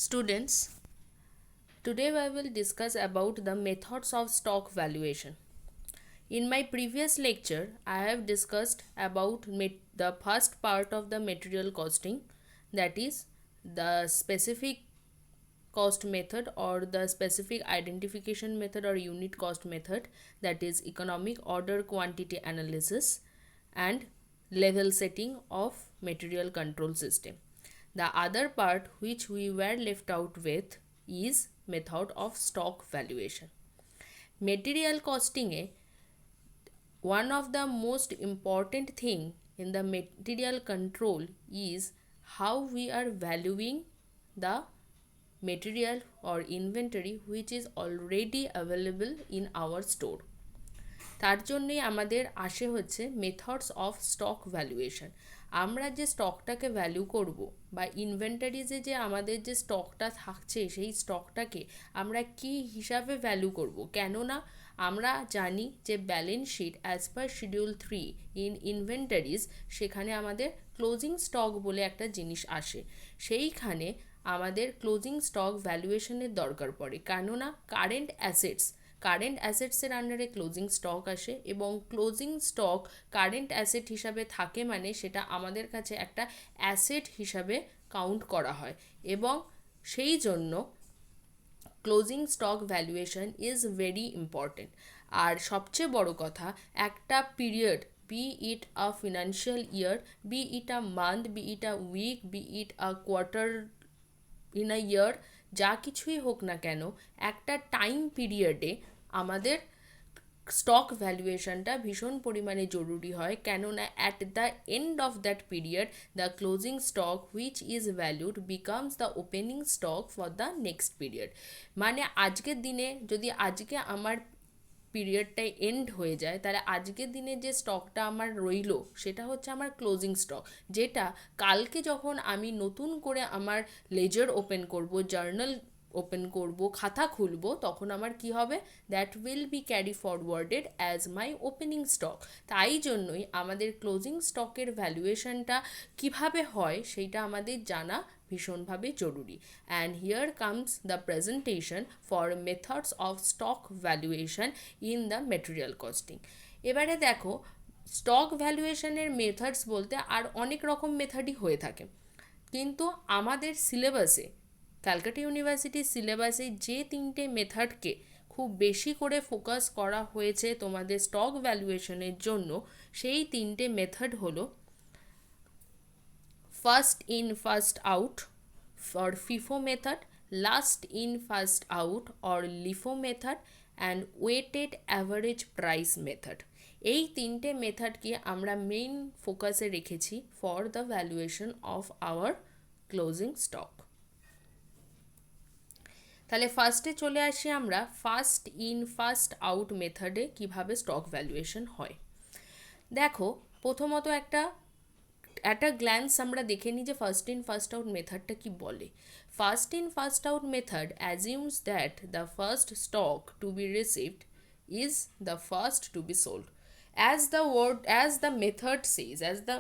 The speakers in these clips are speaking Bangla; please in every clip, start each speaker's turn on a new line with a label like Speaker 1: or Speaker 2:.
Speaker 1: Students, today I will discuss about the methods of stock valuation. In my previous lecture, I have discussed about the first part of the material costing, that is the specific cost method or the specific identification method or unit cost method, that is economic order quantity analysis and level setting of material control system. The other part which we were left out with is method of stock valuation. Material costing one of the most important thing in the material control is how we are valuing the material or inventory which is already available in our store. তার জন্যই আমাদের আসে হচ্ছে মেথডস অফ স্টক ভ্যালুয়েশন। আমরা যে স্টকটাকে ভ্যালু করব বা ইনভেন্টারিজে যে আমাদের যে স্টকটা থাকছে সেই স্টকটাকে আমরা কি হিসাবে ভ্যালু করব, কেননা আমরা জানি যে balance sheet as per schedule 3 in inventories সেখানে আমাদের ক্লোজিং স্টক বলে একটা জিনিস আসে। সেইখানে আমাদের ক্লোজিং স্টক ভ্যালুয়েশনের দরকার পড়ে, কেননা কারেন্ট অ্যাসেটসের আন্ডারে ক্লোজিং স্টক আসে এবং ক্লোজিং স্টক কারেন্ট অ্যাসেট হিসাবে থাকে মানে সেটা আমাদের কাছে একটা অ্যাসেট হিসাবে কাউন্ট করা হয় এবং সেই জন্য closing stock valuation is very important. আর সবচেয়ে বড় কথা, একটা period, be it a financial year, be it a month, be it a week, be it a quarter in a year, যা কিছুই হোক না কেন একটা টাইম পিরিয়ডে আমাদের স্টক ভ্যালুয়েশনটা ভীষণ পরিমাণে জরুরি হয়, কেননা at the end of that period the closing stock which is valued becomes the opening stock for the next period. মানে আজকের দিনে যদি আজকে আমার পিরিয়ডটাই এন্ড হয়ে যায় তাহলে আজকের দিনে যে স্টকটা আমার রইল সেটা হচ্ছে আমার ক্লোজিং স্টক, যেটা কালকে যখন আমি নতুন করে আমার লেজার ওপেন করব, জার্নাল ওপেন করব, খাতা খুলব, তখন আমার কি হবে, that will B carry forwarded as my opening stock. তাই জন্যই আমাদের ক্লোজিং স্টকের ভ্যালুয়েশনটা কিভাবে হয় সেইটা আমাদের জানা ভীষণভাবে জরুরি। And here comes the presentation for methods of stock valuation in the material costing. এবারে দেখো, স্টক ভ্যালুয়েশনের মেথডস বলতে আর অনেক রকম মেথডই হয়ে থাকে, কিন্তু আমাদের সিলেবাসে, ক্যালকাটা ইউনিভার্সিটির সিলেবাসে যে তিনটে মেথডকে খুব বেশি করে ফোকাস করা হয়েছে তোমাদের স্টক ভ্যালুয়েশনের জন্য, সেই তিনটে মেথড হলো first in first out or FIFO method, last in first out or LIFO method and weighted average price method। এই তিনটে মেথডকে আমরা মেইন ফোকাসে রেখেছি for the valuation of our closing stock. তাহলে ফার্স্টে চলে আসি আমরা ফার্স্ট ইন ফার্স্ট আউট মেথডে কিভাবে স্টক ভ্যালুয়েশন হয়। দেখো, প্রথমত একটা গ্ল্যান্স আমরা দেখে নিই যে ফার্স্ট ইন ফার্স্ট আউট মেথডটা কি বলে। First in first out method assumes that the first stock to be received is the first to be sold. As the method says, as the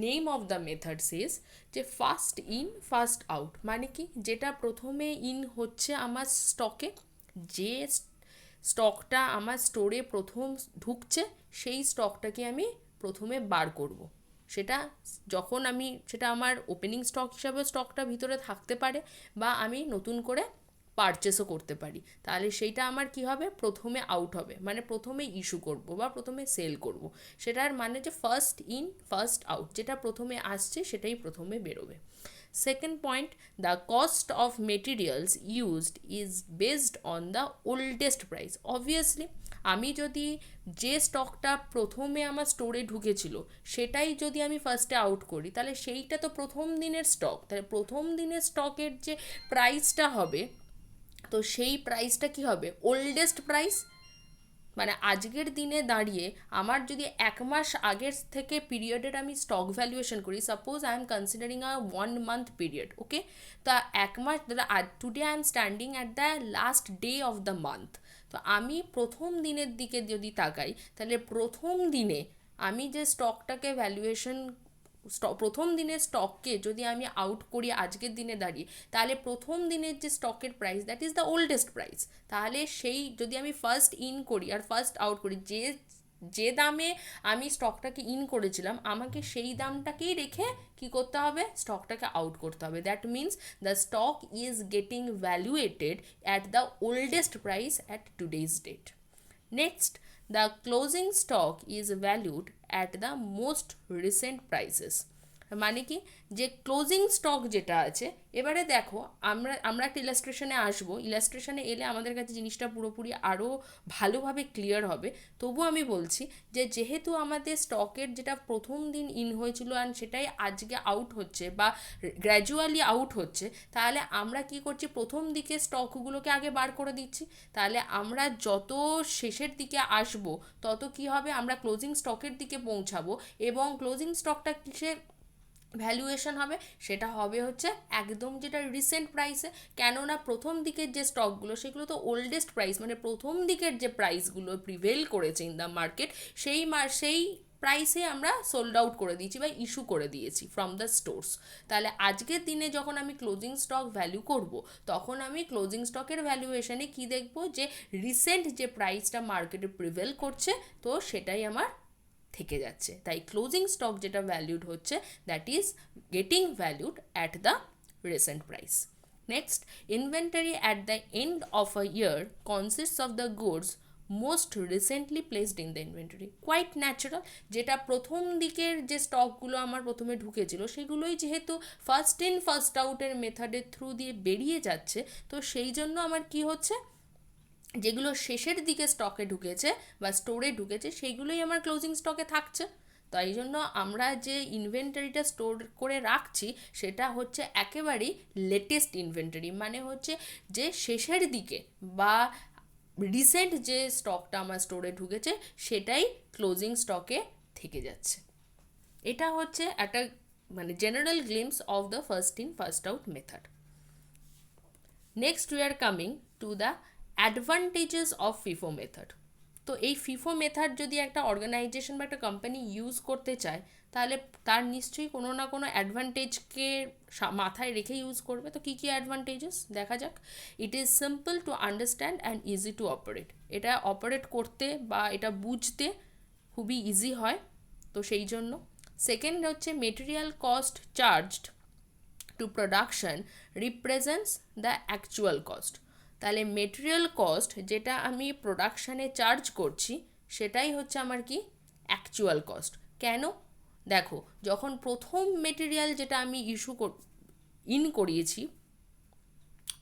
Speaker 1: name of the method says, যে ফার্স্ট ইন ফার্স্ট আউট মানে কি, যেটা প্রথমে ইন হচ্ছে আমার স্টকে, যে স্টকটা আমার স্টোরে প্রথম ঢুকছে সেই স্টকটাকে আমি প্রথমে বার করব। সেটা আমার ওপেনিং স্টক হিসাবে স্টকটা ভিতরে থাকতে পারে বা আমি নতুন করে পারচেসও করতে পারি। তাহলে সেইটা আমার কি হবে, প্রথমে আউট হবে, মানে প্রথমে ইস্যু করব বা প্রথমে সেল করব। সেটার মানে যে ফার্স্ট ইন ফার্স্ট আউট, যেটা প্রথমে আসছে সেটাই প্রথমে বেরোবে। Second point, the cost of materials used is based on the oldest price. Obviously আমি যদি যে স্টকটা প্রথমে আমার স্টোরে ঢুকেছিল সেটাই যদি আমি ফার্স্টে আউট করি তাহলে সেইটা তো প্রথম দিনের স্টক, তাহলে প্রথম দিনের স্টকের যে প্রাইসটা হবে তো সেই প্রাইসটা কি হবে, ওল্ডেস্ট প্রাইস। মানে আজকের দিনে দাঁড়িয়ে আমার যদি এক মাস আগের থেকে পিরিয়ডের আমি স্টক ভ্যালুয়েশন করি, suppose I am considering a 1 month period, okay, তা এক মাস today I am standing at the last day of the month. তো আমি প্রথম দিনের দিকে যদি তাকাই তাহলে প্রথম দিনে আমি যে স্টকটাকে ভ্যালুয়েশন প্রথম দিনের স্টককে যদি আমি আউট করি আজকের দিনে দাঁড়িয়ে, তাহলে প্রথম দিনের যে স্টকের price that is the oldest price, তাহলে সেই যদি আমি ফার্স্ট ইন করি আর ফার্স্ট আউট করি, যে যে দামে আমি স্টকটাকে ইন করেছিলাম আমাকে সেই দামটাকেই রেখে কি করতে হবে, স্টকটাকে আউট করতে হবে। That means the stock is getting valuated at the oldest price at today's date. Next, the closing stock is valued at the most recent prices। মানে কি, যে ক্লোজিং স্টক যেটা আছে, এবারে দেখো আমরা একটা ইলাস্ট্রেশনে আসবো, ইলাস্ট্রেশনে এলে আমাদের কাছে জিনিসটা পুরোপুরি আরও ভালোভাবে ক্লিয়ার হবে। তবু আমি বলছি যে যেহেতু আমাদের স্টকের যেটা প্রথম দিন ইন হয়েছিল অ্যান্ড সেটাই আজকে আউট হচ্ছে বা গ্র্যাজুয়ালি আউট হচ্ছে, তাহলে আমরা কি করছি, প্রথম দিকে স্টকগুলোকে আগে বার করে দিচ্ছি। তাহলে আমরা যত শেষের দিকে আসব তত কি হবে, আমরা ক্লোজিং স্টকের দিকে পৌঁছাবো এবং ক্লোজিং স্টকটা কিসে ভ্যালুয়েশন হবে, সেটা হবে হচ্ছে একদম যেটা রিসেন্ট প্রাইসে। কেননা প্রথম দিকের যে স্টকগুলো সেগুলো তো ওল্ডেস্ট প্রাইস, মানে প্রথম দিকের যে প্রাইসগুলো প্রিভেল করেছে ইন দ্য মার্কেট, সেই প্রাইসে আমরা সোল্ড আউট করে দিয়েছি বা ইস্যু করে দিয়েছি ফ্রম দ্য স্টোরস। তাহলে আজকের দিনে যখন আমি ক্লোজিং স্টক ভ্যালু করব, তখন আমি ক্লোজিং স্টকের ভ্যালুয়েশনে কি দেখব, যে রিসেন্ট যে প্রাইসটা মার্কেটে প্রিভেল করছে তো সেটাই আমার থেকে যাচ্ছে। তাই ক্লোজিং স্টক যেটা ভ্যালুড হচ্ছে that is getting valued at the recent price. Next, inventory at the end of a year consists of the goods most recently placed in the inventory. Quite natural, যেটা প্রথম দিকের যে স্টকগুলো আমার প্রথমে ঢুকেছিল সেগুলোই যেহেতু ফার্স্ট ইন ফার্স্ট আউটের মেথডের থ্রু দিয়ে বেরিয়ে যাচ্ছে, তো সেই জন্য আমার কি হচ্ছে, যেগুলো শেষের দিকে স্টকে ঢুকেছে বা স্টোরে ঢুকেছে সেইগুলোই আমার ক্লোজিং স্টকে থাকছে। তাই জন্য আমরা যে ইনভেন্টারিটা স্টোর করে রাখছি সেটা হচ্ছে একেবারেই লেটেস্ট ইনভেন্টারি, মানে হচ্ছে যে শেষের দিকে বা রিসেন্ট যে স্টকটা আমার স্টোরে ঢুকেছে সেটাই ক্লোজিং স্টকে থেকে যাচ্ছে। এটা হচ্ছে একটা মানে general glimpse of the first in first out method. Next we are coming to the advantages of FIFO method. তো এই ফিফো মেথড যদি একটা অর্গানাইজেশন বা একটা কোম্পানি ইউজ করতে চায়, তাহলে তার নিশ্চয়ই কোনো না কোনো অ্যাডভান্টেজকে মাথায় রেখে ইউজ করবে। তো কী কী অ্যাডভান্টেজেস দেখা যাক। It is simple to understand and easy to operate. এটা অপারেট করতে বা এটা বুঝতে খুবই ইজি হয়, তো সেই জন্য। সেকেন্ড হচ্ছে material cost charged to production represents the actual cost. তাহলে মেটেরিয়াল কস্ট যেটা আমি প্রোডাকশানে চার্জ করছি সেটাই হচ্ছে আমার কি, অ্যাকচুয়াল কস্ট। কেন, দেখো যখন প্রথম মেটেরিয়াল যেটা আমি ইন করিয়েছি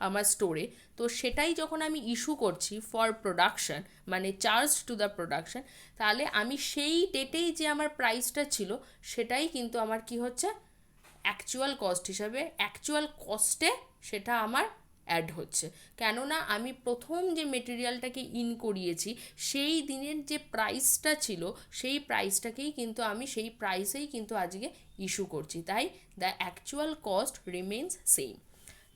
Speaker 1: আমার স্টোরে, তো সেটাই যখন আমি ইস্যু করছি ফর প্রোডাকশান মানে চার্জ টু দ্য প্রোডাকশান, তাহলে আমি সেই ডেটেই যে আমার প্রাইসটা ছিল সেটাই কিন্তু আমার কি হচ্ছে, অ্যাকচুয়াল কস্ট হিসাবে অ্যাকচুয়াল কস্টে সেটা আমার অ্যাড হচ্ছে। কেননা আমি প্রথম যে মেটেরিয়ালটাকে ইন করিয়েছি সেই দিনের যে প্রাইসটা ছিল সেই প্রাইসটাকেই কিন্তু আমি সেই প্রাইসেই কিন্তু আজকে ইস্যু করছি, তাই the actual cost remains same.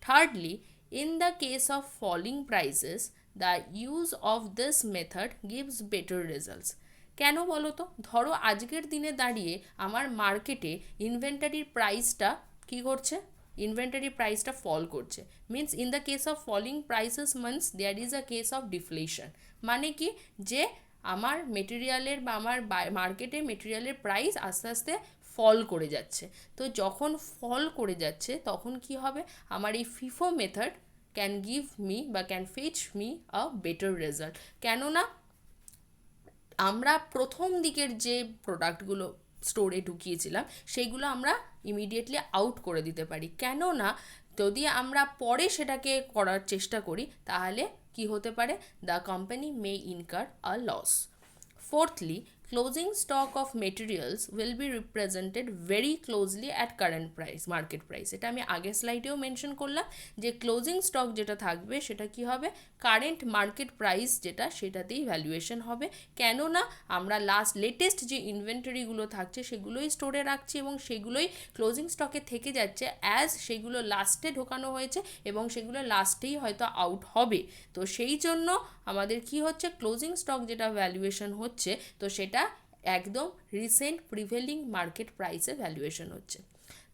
Speaker 1: Thirdly, in the case of falling prices, the use of this method gives better results। কেন বলো তো, ধরো আজকের দিনে দাঁড়িয়ে আমার মার্কেটে ইনভেন্টারির প্রাইসটা কী করছে, ইনভেন্টারি প্রাইসটা ফল করছে। Means in the case of falling prices means there is a case of deflation. মানে কি, যে আমার মেটেরিয়ালের বা আমার মার্কেটে মেটেরিয়ালের প্রাইস আস্তে আস্তে ফল করে যাচ্ছে। তো যখন ফল করে যাচ্ছে তখন কি হবে, আমার এই FIFO method can give me বা can fetch me a better result. কেননা আমরা প্রথম দিকের যে প্রোডাক্টগুলো স্টোরে ঢুকিয়েছিলাম সেইগুলো আমরা ইমিডিয়েটলি আউট করে দিতে পারি। কেননা যদি আমরা পরে সেটাকে করার চেষ্টা করি তাহলে কি হতে পারে, the company may incur a loss. Fourthly, closing stock of materials will be represented very closely at current price, market price। এটা আমি আগের স্লাইডেও মেনশন করলাম যে ক্লোজিং স্টক যেটা থাকবে সেটা কি হবে, কারেন্ট মার্কেট প্রাইস যেটা সেটাতেই ভ্যালুয়েশন হবে। কেননা আমরা লেটেস্ট যে ইনভেন্টরিগুলো থাকছে সেগুলোই স্টোরে রাখছি এবং সেগুলোই ক্লোজিং স্টকে থেকে যাচ্ছে অ্যাজ সেগুলো লাস্টে ঢোকানো হয়েছে এবং সেগুলো লাস্টেই হয়তো আউট হবে। তো সেই জন্য আমাদের কি হচ্ছে, ক্লোজিং স্টক যেটা ভ্যালুয়েশন হচ্ছে তো সেটা একদম রিসেন্ট প্রিভেলিং মার্কেট প্রাইসে ভ্যালুয়েশন হচ্ছে।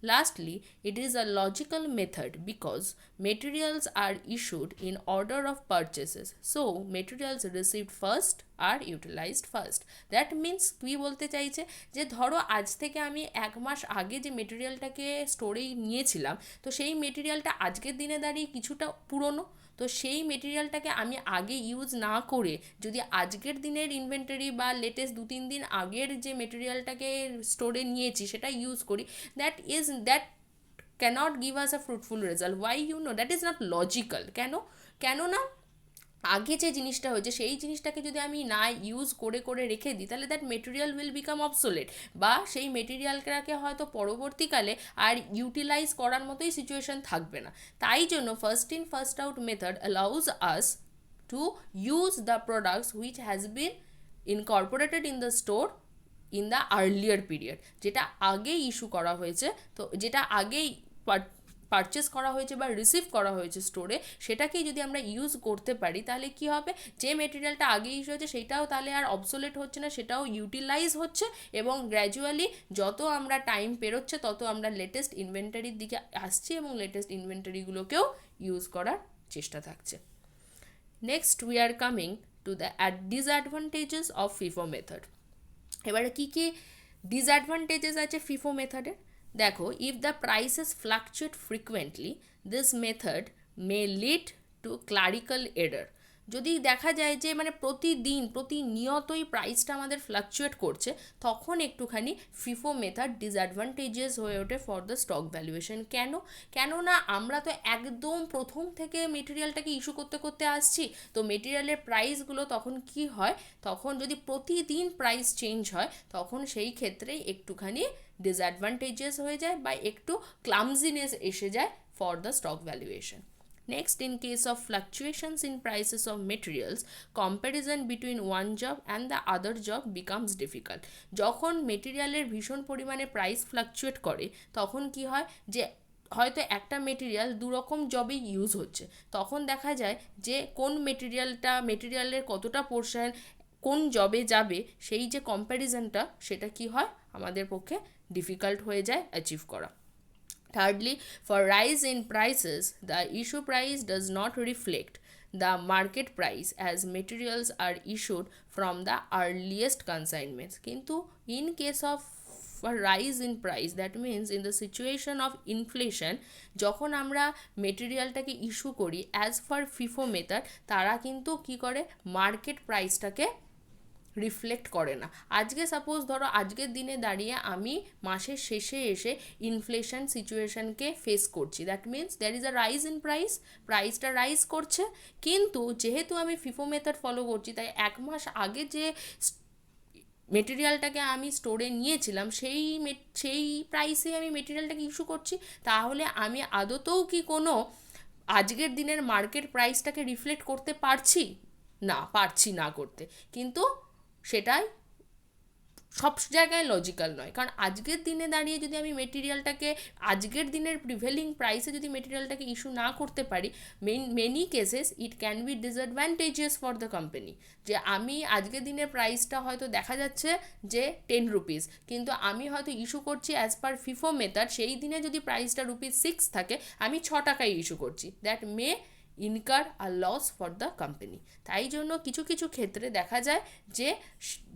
Speaker 1: Lastly, it is a logical method because materials are issued in order of purchases. So, materials received first are utilized first. That means কি বলতে চাইছে যে ধরো আজ থেকে আমি এক মাস আগে যে মেটেরিয়ালটাকে স্টোরে নিয়েছিলাম, তো সেই মেটেরিয়ালটা আজকের দিনে দাঁড়িয়ে কিছুটা পুরনো, তো সেই মেটেরিয়ালটাকে আমি আগে ইউজ না করে যদি আজকের দিনের ইনভেন্টরি বা লেটেস্ট 2-3 দিন আগের যে মেটেরিয়ালটাকে স্টোরে নিয়েছি সেটা ইউজ করি, that cannot give us a fruitful result. Why? That is not logical. কেন না আগে যে জিনিসটা হয়েছে সেই জিনিসটাকে যদি আমি না ইউজ করে করে রেখে দিই, তাহলে that material will become obsolete, বা সেই মেটেরিয়ালটাকে হয়তো পরবর্তীকালে আর ইউটিলাইজ করার মতোই সিচুয়েশন থাকবে না। তাই জন্য first in first out method allows us to use the products which has been Incorporated in the store in the earlier period, যেটা আগেই ইস্যু করা হয়েছে, তো যেটা আগেই পারচেস করা হয়েছে বা রিসিভ করা হয়েছে স্টোরে, সেটাকেই যদি আমরা ইউজ করতে পারি তাহলে কি হবে, যে মেটেরিয়ালটা আগে ইস্যু হয়েছে সেটাও তাহলে আর অবসোলেট হচ্ছে না, সেটাও ইউটিলাইজ হচ্ছে, এবং গ্র্যাজুয়ালি যত আমরা টাইম পেরোচ্ছে তত আমরা লেটেস্ট ইনভেন্টারির দিকে আসছি এবং লেটেস্ট ইনভেন্টারিগুলোকেও ইউজ করার চেষ্টা থাকছে। Next we are coming to the disadvantages of FIFO method. এবারে কী কী ডিসঅ্যাডভান্টেজেস আছে ফিফো মেথডের দেখো। If the prices fluctuate frequently this method may lead to clerical error. যদি দেখা যায় যে মানে প্রতিনিয়তই প্রাইসটা আমাদের ফ্লাকচুয়েট করছে, তখন একটুখানি ফিফো মেথড ডিসঅ্যাডভান্টেজেস হয়ে ওঠে ফর দ্য স্টক ভ্যালুয়েশন। কেননা আমরা তো একদম প্রথম থেকে মেটেরিয়ালটাকে ইস্যু করতে করতে আসছি, তো মেটেরিয়ালের প্রাইসগুলো তখন কি হয়, তখন যদি প্রতিদিন প্রাইস চেঞ্জ হয় তখন সেই ক্ষেত্রে একটুখানি ডিসঅ্যাডভান্টেজেস হয়ে যায় বা একটু ক্লামজিনেস এসে যায় for the stock valuation. Next, in case of fluctuations in prices of materials, comparison between one job and the other job becomes difficult. যখন মেটেরিয়ালের ভীষণ পরিমাণে প্রাইস ফ্লাকচুয়েট করে তখন কি হয় যে হয়তো একটা মেটেরিয়াল দুরকম জবে ইউজ হচ্ছে, তখন দেখা যায় যে কোন মেটেরিয়ালের কতটা পোর্শন কোন জবে যাবে সেই যে কম্প্যারিজনটা সেটা কি হয় আমাদের পক্ষে ডিফিকাল্ট হয়ে যায় অ্যাচিভ করা। Thirdly, for rise in prices, the issue price does not reflect the market price as materials are issued from the earliest consignments. Kintu in case of a rise in price, that means in the situation of inflation, যখন আমরা মেটেরিয়ালটাকে ইস্যু করি অ্যাজ ফার ফিফো মেথড, তারা কিন্তু কি করে মার্কেট প্রাইসটাকে রিফ্লেক্ট করে না। আজকে সাপোজ ধরো আজকের দিনে দাঁড়িয়ে আমি মাসের শেষে এসে ইনফ্লেশন সিচুয়েশনকে ফেস করছি, that means there is a rise in প্রাইসটা রাইজ করছে, কিন্তু যেহেতু আমি ফিফো মেথড ফলো করছি তাই এক মাস আগে যে মেটেরিয়ালটাকে আমি স্টোরে নিয়েছিলাম সেই প্রাইসে আমি মেটেরিয়ালটাকে ইস্যু করছি, তাহলে আমি আদতেও কি কোনো আজকের দিনের মার্কেট প্রাইসটাকে রিফ্লেক্ট করতে পারছি না করতে, কিন্তু সেটাই সব জায়গায় লজিক্যাল নয়। কারণ আজকের দিনে দাঁড়িয়ে যদি আমি মেটেরিয়ালটাকে আজকের দিনের প্রিভেলিং প্রাইসে যদি মেটেরিয়ালটাকে ইস্যু না করতে পারি, many cases it can be disadvantages for the company. যে আমি আজকের দিনের প্রাইসটা হয়তো দেখা যাচ্ছে যে 10 রুপিস, কিন্তু আমি হয়তো ইস্যু করছি অ্যাজ পার ফিফো মেথড, সেই দিনে যদি প্রাইসটা ₹6 থাকে আমি 6 টাকায় ইস্যু করছি, that may incur a loss for the company. তাই জন্য কিছু কিছু ক্ষেত্রে দেখা যায় যে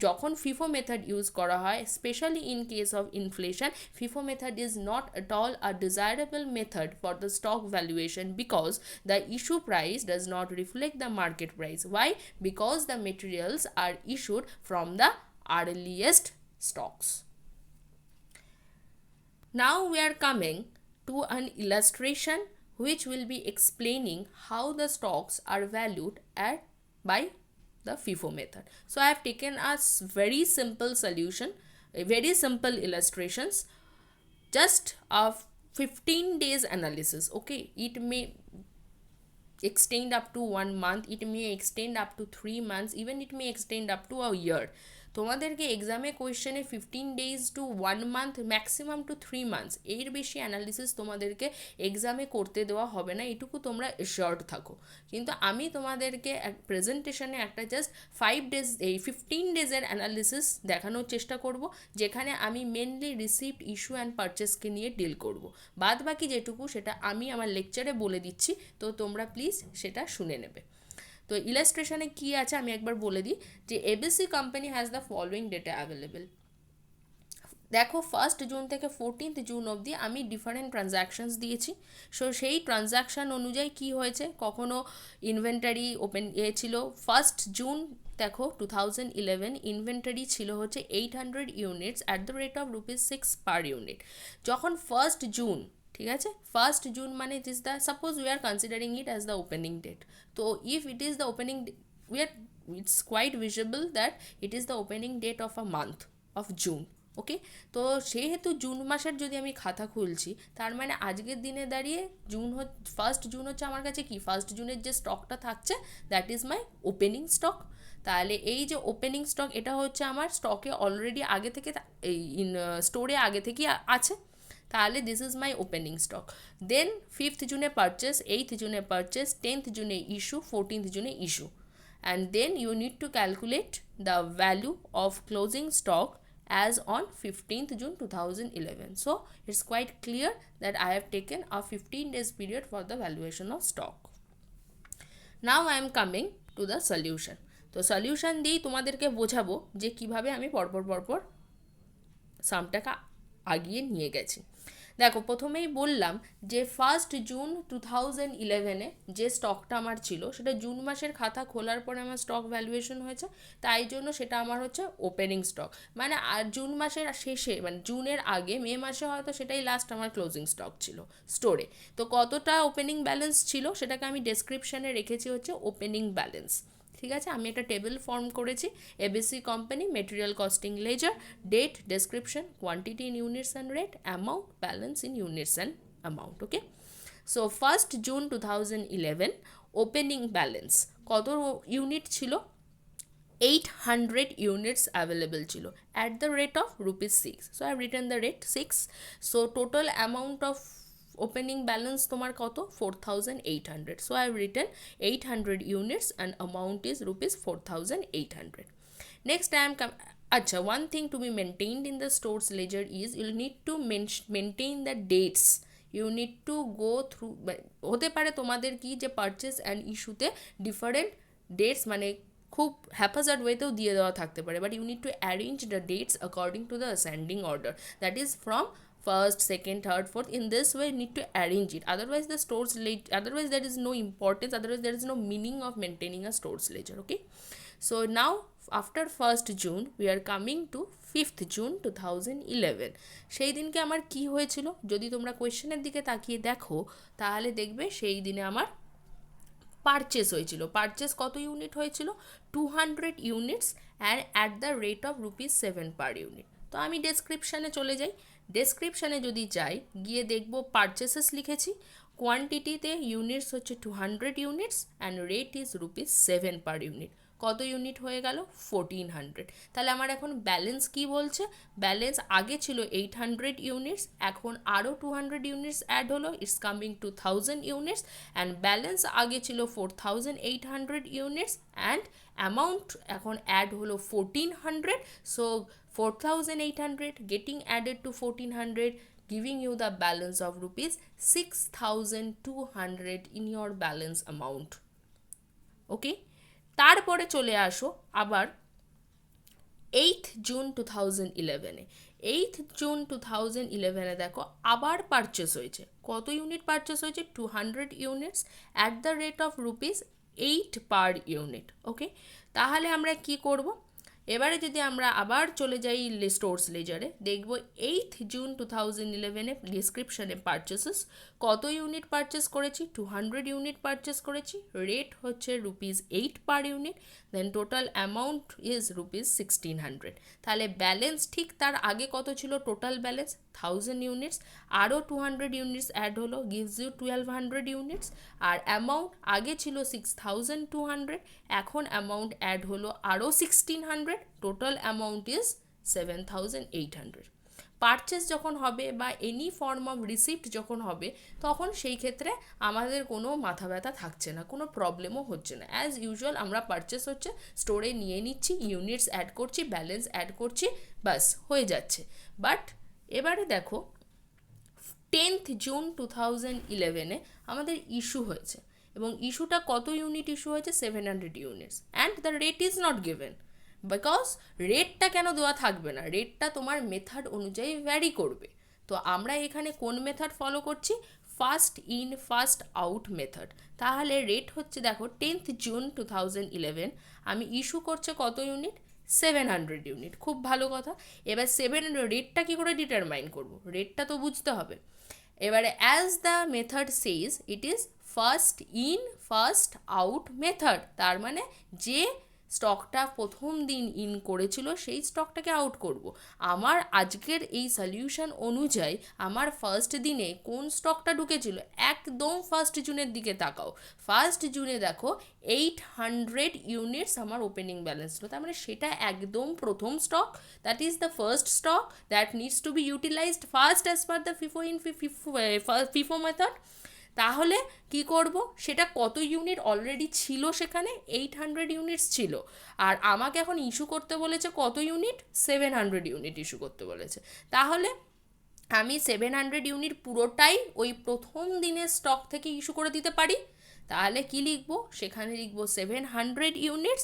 Speaker 1: যখন ফিফো মেথড ইউজ করা হয়, specially in case of inflation, FIFO method is not at all a desirable method for the stock valuation because the issue price does not reflect the market price. Why? Because the materials are issued from the earliest stocks. Now we are coming to an illustration which will be explaining how the stocks are valued by the FIFO method. So I have taken a very simple solution, a very simple illustrations, just a 15 days analysis. Okay, it may extend up to 1 month, it may extend up to 3 months, even it may extend up to a year. তোমাদেরকে এক্সামে কোয়েশ্চেনে 15 days to 1 month maximum to 3 months এর বেশি অ্যানালিসিস তোমাদেরকে এক্সামে করতে দেওয়া হবে না, এটুকু তোমরা এশিওর্ড থাকো। কিন্তু আমি তোমাদেরকে প্রেজেন্টেশনে একটা জাস্ট 15 ডেজের অ্যানালিসিস দেখানোর চেষ্টা করব, যেখানে আমি মেনলি রিসিপ্ট, ইস্যু অ্যান্ড পারচেসকে নিয়ে ডিল করব। বাদ বাকি যেটুকু সেটা আমি আমার লেকচারে বলে দিচ্ছি, তো তোমরা প্লিজ সেটা শুনে নেবে। তো ইলাস্ট্রেশনে কী আছে আমি একবার বলে দিই, যে ABC company has the following data available. দেখো 1 জুন থেকে 14 জুন অবধি আমি ডিফারেন্ট ট্রানজ্যাকশানস দিয়েছি। সো সেই ট্রানজ্যাকশান অনুযায়ী কি হয়েছে, কখনো ইনভেন্টারি ওপেন ছিল 1 জুন দেখো 2011 ইনভেন্টারি ছিল হচ্ছে 800 units at the rate of ₹6 per unit. যখন 1 জুন, ঠিক আছে, 1 জুন মানে it is the, suppose we are considering it as the opening date, তো if it is the opening, we are, it's quite visible that it is the opening date of a month of June. Okay, তো সেহেতু জুন মাসের যদি আমি খাতা খুলছি, তার মানে আজকের দিনে দাঁড়িয়ে 1 জুন হচ্ছে আমার কাছে কি 1 জুনের যে স্টকটা থাকছে that is my opening stock. তাহলে এই যে ওপেনিং স্টক, এটা হচ্ছে আমার স্টকে অলরেডি আগে থেকে এই স্টোরে আগে থেকেই আছে, তাহলে this is my opening stock. Then 5th জুনে পারচেস, 8th জুনে পারচেস, 10th জুনে ইস্যু, 14th জুনে issue, and then you need to calculate the value of closing stock as on 15th June 2011. So it's quite clear that I have taken a 15 days period for the valuation of stock. Now I am coming to the solution. তো সলিউশন দিয়েই তোমাদেরকে বোঝাবো যে কিভাবে আমি পরপর সামটাকে আগিয়ে নিয়ে গেছি। দেখো প্রথমেই বললাম যে 1 জুন 2011 যে স্টকটা আমার ছিল সেটা জুন মাসের খাতা খোলার পরে আমার স্টক ভ্যালুয়েশন হয়েছে, তাই জন্য সেটা আমার হচ্ছে ওপেনিং স্টক। মানে আর জুন মাসের শেষে, মানে জুনের আগে মে মাসে হয়তো সেটাই লাস্ট আমার ক্লোজিং স্টক ছিল স্টোরে। তো কতটা ওপেনিং ব্যালেন্স ছিল সেটাকে আমি ডেসক্রিপশানে রেখেছি হচ্ছে ওপেনিং ব্যালেন্স। ঠিক আছে, আমি একটা টেবিল ফর্ম করেছি, ABC company material costing ledger, date, description, quantity in units and rate, amount, balance in units and amount. Okay, so 1 June 2011 opening balance কত ইউনিট ছিল, 800 units available chilo at the rate of ₹6. So I have written the rate 6. So total amount of opening balance tomar koto 4800. So I have written 800 units and amount is ₹4800. Next I am acha, one thing to be maintained in the stores ledger is you need to maintain the dates. You need to go through, hote pare tomader ki je purchase and issue te different dates মানে খুব হ্যাপাজার্ড ওয়েতেও দিয়ে দেওয়া থাকতে পারে, but you need to arrange the dates according to the ascending order, that is from 1st, 2nd, 3rd, 4th. In this way you need to arrange it, otherwise the stores otherwise there is no importance, otherwise there is no meaning of maintaining a stores ledger. Okay, so now after 1st June we are coming to 5th June 2011. সেই দিনকে আমার কি হয়েছিল, যদি তোমরা কোয়েশ্চেনের দিকে তাকিয়ে দেখো তাহলে দেখবে সেই দিনে আমার পারচেস হয়েছিল। পারচেস কত ইউনিট হয়েছিল, 200 units and at the rate of ₹7 per unit. তো আমি ডেসক্রিপশানে চলে যাই, ডেসক্রিপশানে যদি যাই গিয়ে দেখব পারচেসেস লিখেছি, কোয়ান্টিটিতে ইউনিটস হচ্ছে 200 units and rate is ₹7 per unit. কত ইউনিট হয়ে গেল, 1400। তাহলে আমার এখন ব্যালেন্স কি বলছে, ব্যালেন্স আগে ছিল 800 ইউনিটস, এখন আরও 200 ইউনিটস অ্যাড হলো, it's coming to 1000 units, and balance আগে ছিল 4800 ইউনিটস অ্যান্ড অ্যামাউন্ট এখন অ্যাড হলো 1400। So 4800 getting added to 1400 giving you the balance of ₹6200 in your balance amount. Okay, তারপরে চলে আসো আবার 8th June 2011-এ। 8th June 2011-এ দেখো আবার পারচেস হয়েছে, কত ইউনিট পারচেস হয়েছে, 200 units at the rate of ₹8 per unit. Okay, তাহলে আমরা কি করব, এবারে যদি আমরা আবার চলে যাই স্টোরস লেজারে দেখব 8th June 2011-এ ডিসক্রিপশানে পারচেসেস কত ইউনিট পারচেস করেছি, 200 ইউনিট পারচেস করেছি, রেট হচ্ছে ₹8 per unit, then total amount is ₹1600। তাহলে ব্যালেন্স ঠিক তার আগে কত ছিল, টোটাল ব্যালেন্স 1000 ইউনিটস, আরও 200 ইউনিটস অ্যাড হলো, গিভস ইউ 1200 ইউনিটস। আর অ্যামাউন্ট আগে ছিল 6200, এখন অ্যামাউন্ট অ্যাড হলো আরও 1600, টোটাল অ্যামাউন্ট ইজ 7800। পারচেস যখন হবে বা এনি ফর্ম অফ রিসিপ্ট যখন হবে, তখন সেই ক্ষেত্রে আমাদের কোনো মাথা ব্যথা থাকছে না, কোনো প্রবলেমও হচ্ছে না। অ্যাজ ইউজুয়াল আমরা পারচেস হচ্ছে, স্টোরে নিয়ে নিচ্ছি, ইউনিটস অ্যাড করছি, ব্যালেন্স অ্যাড করছি, বাস হয়ে যাচ্ছে। বাট এবারে দেখো 10th জুন 2011 আমাদের ইস্যু হয়েছে, এবং ইস্যুটা কত ইউনিট ইস্যু হয়েছে? 700 units, and the rate is not given. Because রেটটা কেন দেওয়া থাকবে না? রেটটা তোমার মেথড অনুযায়ী ভ্যারি করবে। তো আমরা এখানে কোন মেথড ফলো করছি? First in first out method. তাহলে রেট হচ্ছে, দেখো 10th জুন 2011 আমি ইস্যু করছে কত ইউনিট? 700 ইউনিট। খুব ভালো কথা। এবার রেটটা কী করে ডিটারমাইন করব? রেটটা তো বুঝতে হবে। এবারে as the method Sage it is first in first out method, তার মানে যে স্টকটা প্রথম দিন ইন করেছিল সেই স্টকটাকে আউট করব। আমার আজকের এই সলিউশন অনুযায়ী আমার ফার্স্ট দিনে কোন স্টকটা ঢুকেছিল? একদম ফার্স্ট জুনের দিকে তাকাও। ফার্স্ট জুনে দেখো 800 ইউনিটস আমার ওপেনিং ব্যালেন্স ছিল, তার মানে সেটা একদম প্রথম stock, that is the first stock that needs to be utilized first as per the FIFO method. তাহলে কি করব? সেটা কত ইউনিট অলরেডি ছিল? সেখানে 800 ইউনিটস ছিল, আর আমাকে এখন ইস্যু করতে বলেছে কত ইউনিট? 700 ইউনিট ইস্যু করতে বলেছে। তাহলে আমি 700 ইউনিট পুরোটাই ওই প্রথম দিনের স্টক থেকে ইস্যু করে দিতে পারি। তাহলে কি লিখবো? সেখানে লিখবো 700 ইউনিটস,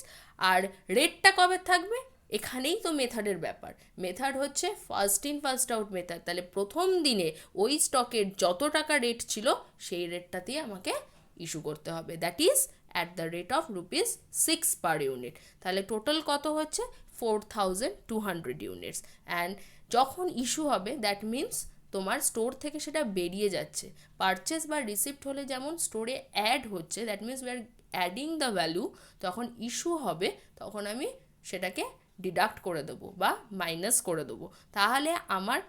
Speaker 1: আর রেটটা কবে থাকবে? এখানেই তো মেথডের ব্যাপার। মেথড হচ্ছে first in first out method. তাহলে প্রথম দিনে ওই স্টকের যত টাকা রেট ছিল সেই রেটটাতেই আমাকে ইস্যু করতে হবে, that is at the rate of ₹6 per unit. তাহলে টোটাল কত হচ্ছে? 4200 ইউনিটস। অ্যান্ড যখন ইস্যু হবে দ্যাট মিনস তোমার স্টোর থেকে সেটা বেরিয়ে যাচ্ছে। পারচেস বা রিসিপ্ট হলে যেমন স্টোরে অ্যাড হচ্ছে, that means we are adding the value, তখন ইস্যু হবে তখন আমি সেটাকে ডিডাক্ট করে দেবো বা মাইনাস করে দেবো। তাহলে আমার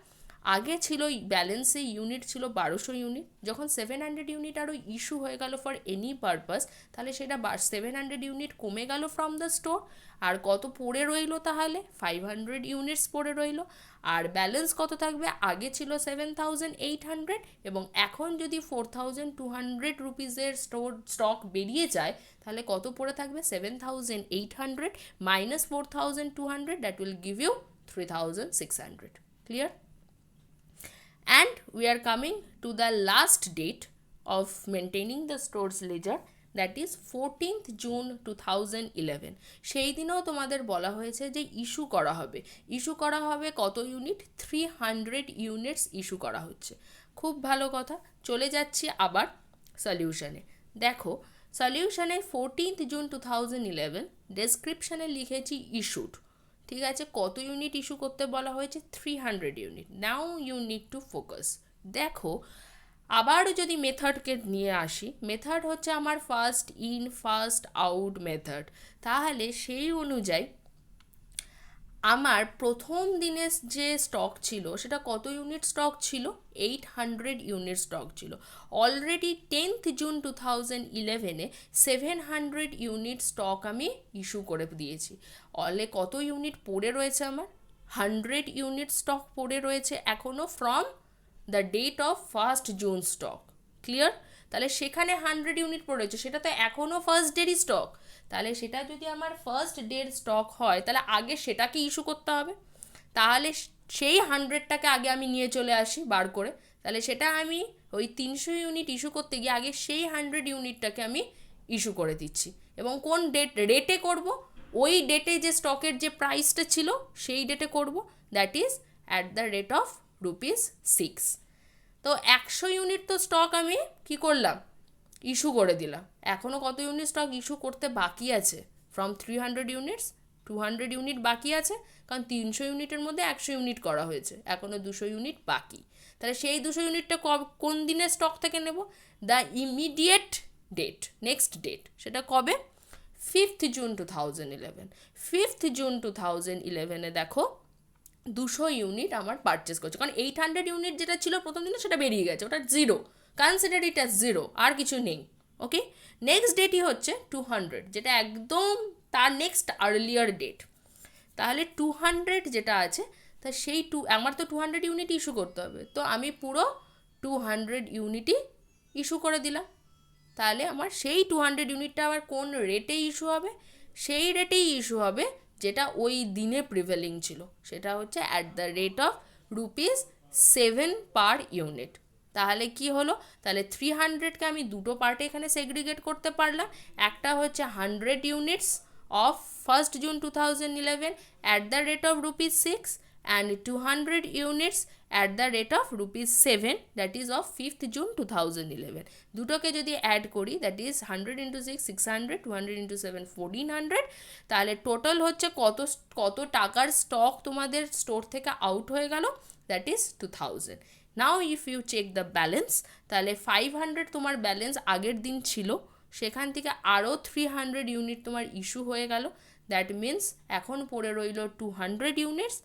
Speaker 1: আগে ছিল ব্যালেন্সে ইউনিট ছিল 1200 ইউনিট, যখন 700 ইউনিট আরও ইস্যু হয়ে গেল ফর এনি পারপাস, তাহলে সেটা 700 ইউনিট কমে গেল ফ্রম দ্য স্টোর। আর কত পড়ে রইলো? তাহলে 500 ইউনিটস পড়ে রইলো। আর ব্যালেন্স কত থাকবে? আগে ছিল 7800, এবং এখন যদি 4200 রুপিসের স্টক বেরিয়ে যায়, তাহলে কত পড়ে থাকবে? 7800 minus 4200, that will give you 3600. Clear? And we are coming to the last date of maintaining the store's ledger, that is 14th June 2011. সেই দিনেও তোমাদের বলা হয়েছে যে ইস্যু করা হবে। ইস্যু করা হবে কত ইউনিট? 300 ইউনিটস ইস্যু করা হচ্ছে। খুব ভালো কথা। চলে যাচ্ছি আবার সলিউশনে। দেখো সলিউশনে 14th June 2011 ডেসক্রিপশানে লিখেছি ইস্যুড। ঠিক আছে, কত ইউনিট ইস্যু করতে বলা হয়েছে? 300 unit. Now you need to focus. দেখো আবার যদি মেথডকে নিয়ে আসি, মেথড হচ্ছে আমার first in first out method. তাহলে সেই অনুযায়ী আমার প্রথম দিনের যে স্টক ছিল সেটা কত ইউনিট স্টক ছিল? 800 ইউনিট স্টক ছিল। Already 10th June 2011 700 unit stock আমি ইস্যু করে দিয়েছি। কত ইউনিট পড়ে রয়েছে আমার? 100 ইউনিট স্টক পড়ে রয়েছে এখনও from the date of 1st June stock. Clear? তাহলে সেখানে 100 ইউনিট পড়েছে, সেটা তো এখনও ফার্স্ট ডেরই স্টক। তাহলে সেটা যদি আমার ফার্স্ট ডের স্টক হয়, তাহলে আগে সেটাকে ইস্যু করতে হবে। তাহলে সেই 100টাকে আগে আমি নিয়ে চলে আসি বার করে। তাহলে সেটা আমি ওই 300 ইউনিট ইস্যু করতে গিয়ে আগে সেই 100 ইউনিটটাকে আমি ইস্যু করে দিচ্ছি। এবং কোন রেটে করব? ওই ডেটে যে স্টকের যে প্রাইসটা ছিল সেই ডেটে করব, that is at the rate of ₹6। তো 100 ইউনিট তো স্টক আমি কি করলাম? ইস্যু করে দিলাম। এখনও কত ইউনিট স্টক ইস্যু করতে বাকি আছে? ফ্রম 300 ইউনিটস 200 ইউনিট বাকি আছে, কারণ 300 ইউনিটের মধ্যে 100 ইউনিট করা হয়েছে, এখনও 200 ইউনিট বাকি। তাহলে সেই 200 ইউনিটটা কোন দিনের স্টক থেকে নেব? The immediate date, next date. সেটা কবে? 5th June 2011। 5th June 2011 দেখো 200 ইউনিট আমার পারচেস করছে, কারণ 800 ইউনিট যেটা ছিল প্রথম দিনে সেটা বেরিয়ে গেছে, ওটা zero, consider it as zero, আর কিছু নেই। ওকে, নেক্সট ডেটই হচ্ছে 200, যেটা একদম তার নেক্সট আর্লিয়ার ডেট। তাহলে 200 যেটা আছে, তা সেই আমার তো 200 ইউনিট ইস্যু করতে হবে, তো আমি পুরো 200 ইউনিটই ইস্যু করে দিলাম। তাহলে আমার সেই 200 ইউনিটটা আবার কোন রেটে ইস্যু হবে? সেই রেটেই ইস্যু হবে যেটা ওই দিনে প্রিভেলিং ছিল, সেটা হচ্ছে at the rate of ₹7 per unit. তাহলে কি হলো? তাহলে 300কে আমি দুটো পার্টে এখানে সেগ্রিগেট করতে পারলাম। একটা হচ্ছে 100 units of 1st June 2011 at the rate of ₹6 and 200 units at the rate of ₹7, that is of 5th June 2011. দুটোকে যদি অ্যাড করি, দ্যাট ইজ 100 into 6 600, 200 into 7 1400, তাহলে টোটাল হচ্ছে কত টাকার স্টক তোমাদের স্টোর থেকে আউট হয়ে গেল, that is 2000. Now if you check the balance, তাহলে 500 তোমার ব্যালেন্স আগের দিন ছিল, সেখান থেকে আরও 300 ইউনিট তোমার ইস্যু হয়ে গেল, দ্যাট মিন্স এখন পড়ে রইল 200 ইউনিটস,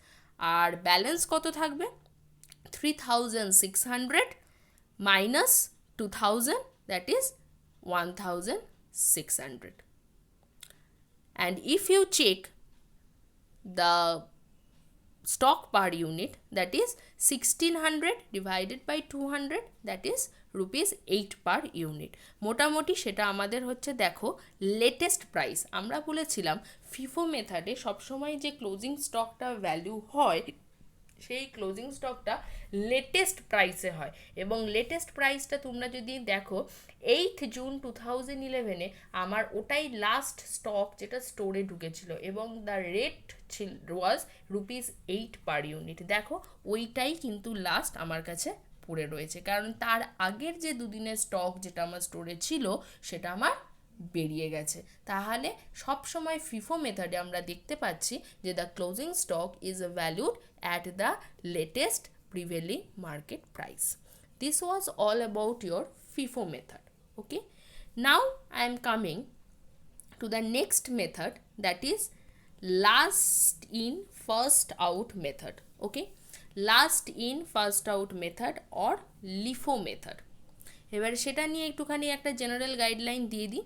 Speaker 1: আর ব্যালেন্স কত থাকবে? 3600 minus 2000, that is 1600. And if you check the stock per unit, that is 1600 divided by 200, that is ₹8 per unit. মোটামুটি সেটা আমাদের হচ্ছে, দেখো, লেটেস্ট প্রাইস। আমরা বলেছিলাম ফিফো মেথডে সবসময় যে ক্লোজিং স্টকটা ভ্যালু হয়, সেই ক্লোজিং স্টকটা লেটেস্ট প্রাইসে হয়, এবং লেটেস্ট প্রাইসটা তোমরা যদি দেখো 8th June 2011 আমার ওটাই লাস্ট স্টক যেটা স্টোরে ঢুকেছিল, এবং the rate was ₹8 per unit. দেখো ওইটাই কিন্তু লাস্ট আমার কাছে পড়ে রয়েছে, কারণ তার আগের যে দুদিনের স্টক যেটা আমার স্টোরে ছিল সেটা আমার বেরিয়ে গেছে। তাহলে সব সময় ফিফো মেথডে আমরা দেখতে পাচ্ছি যে the closing stock is valued at the latest prevailing market price. This was all about your FIFO method. Okay, now I am coming to the next method, that is last in first out method. Okay, last in first out method or LIFO method. এবারে সেটা নিয়ে একটুখানি একটা জেনারেল গাইডলাইন দিয়ে দিই,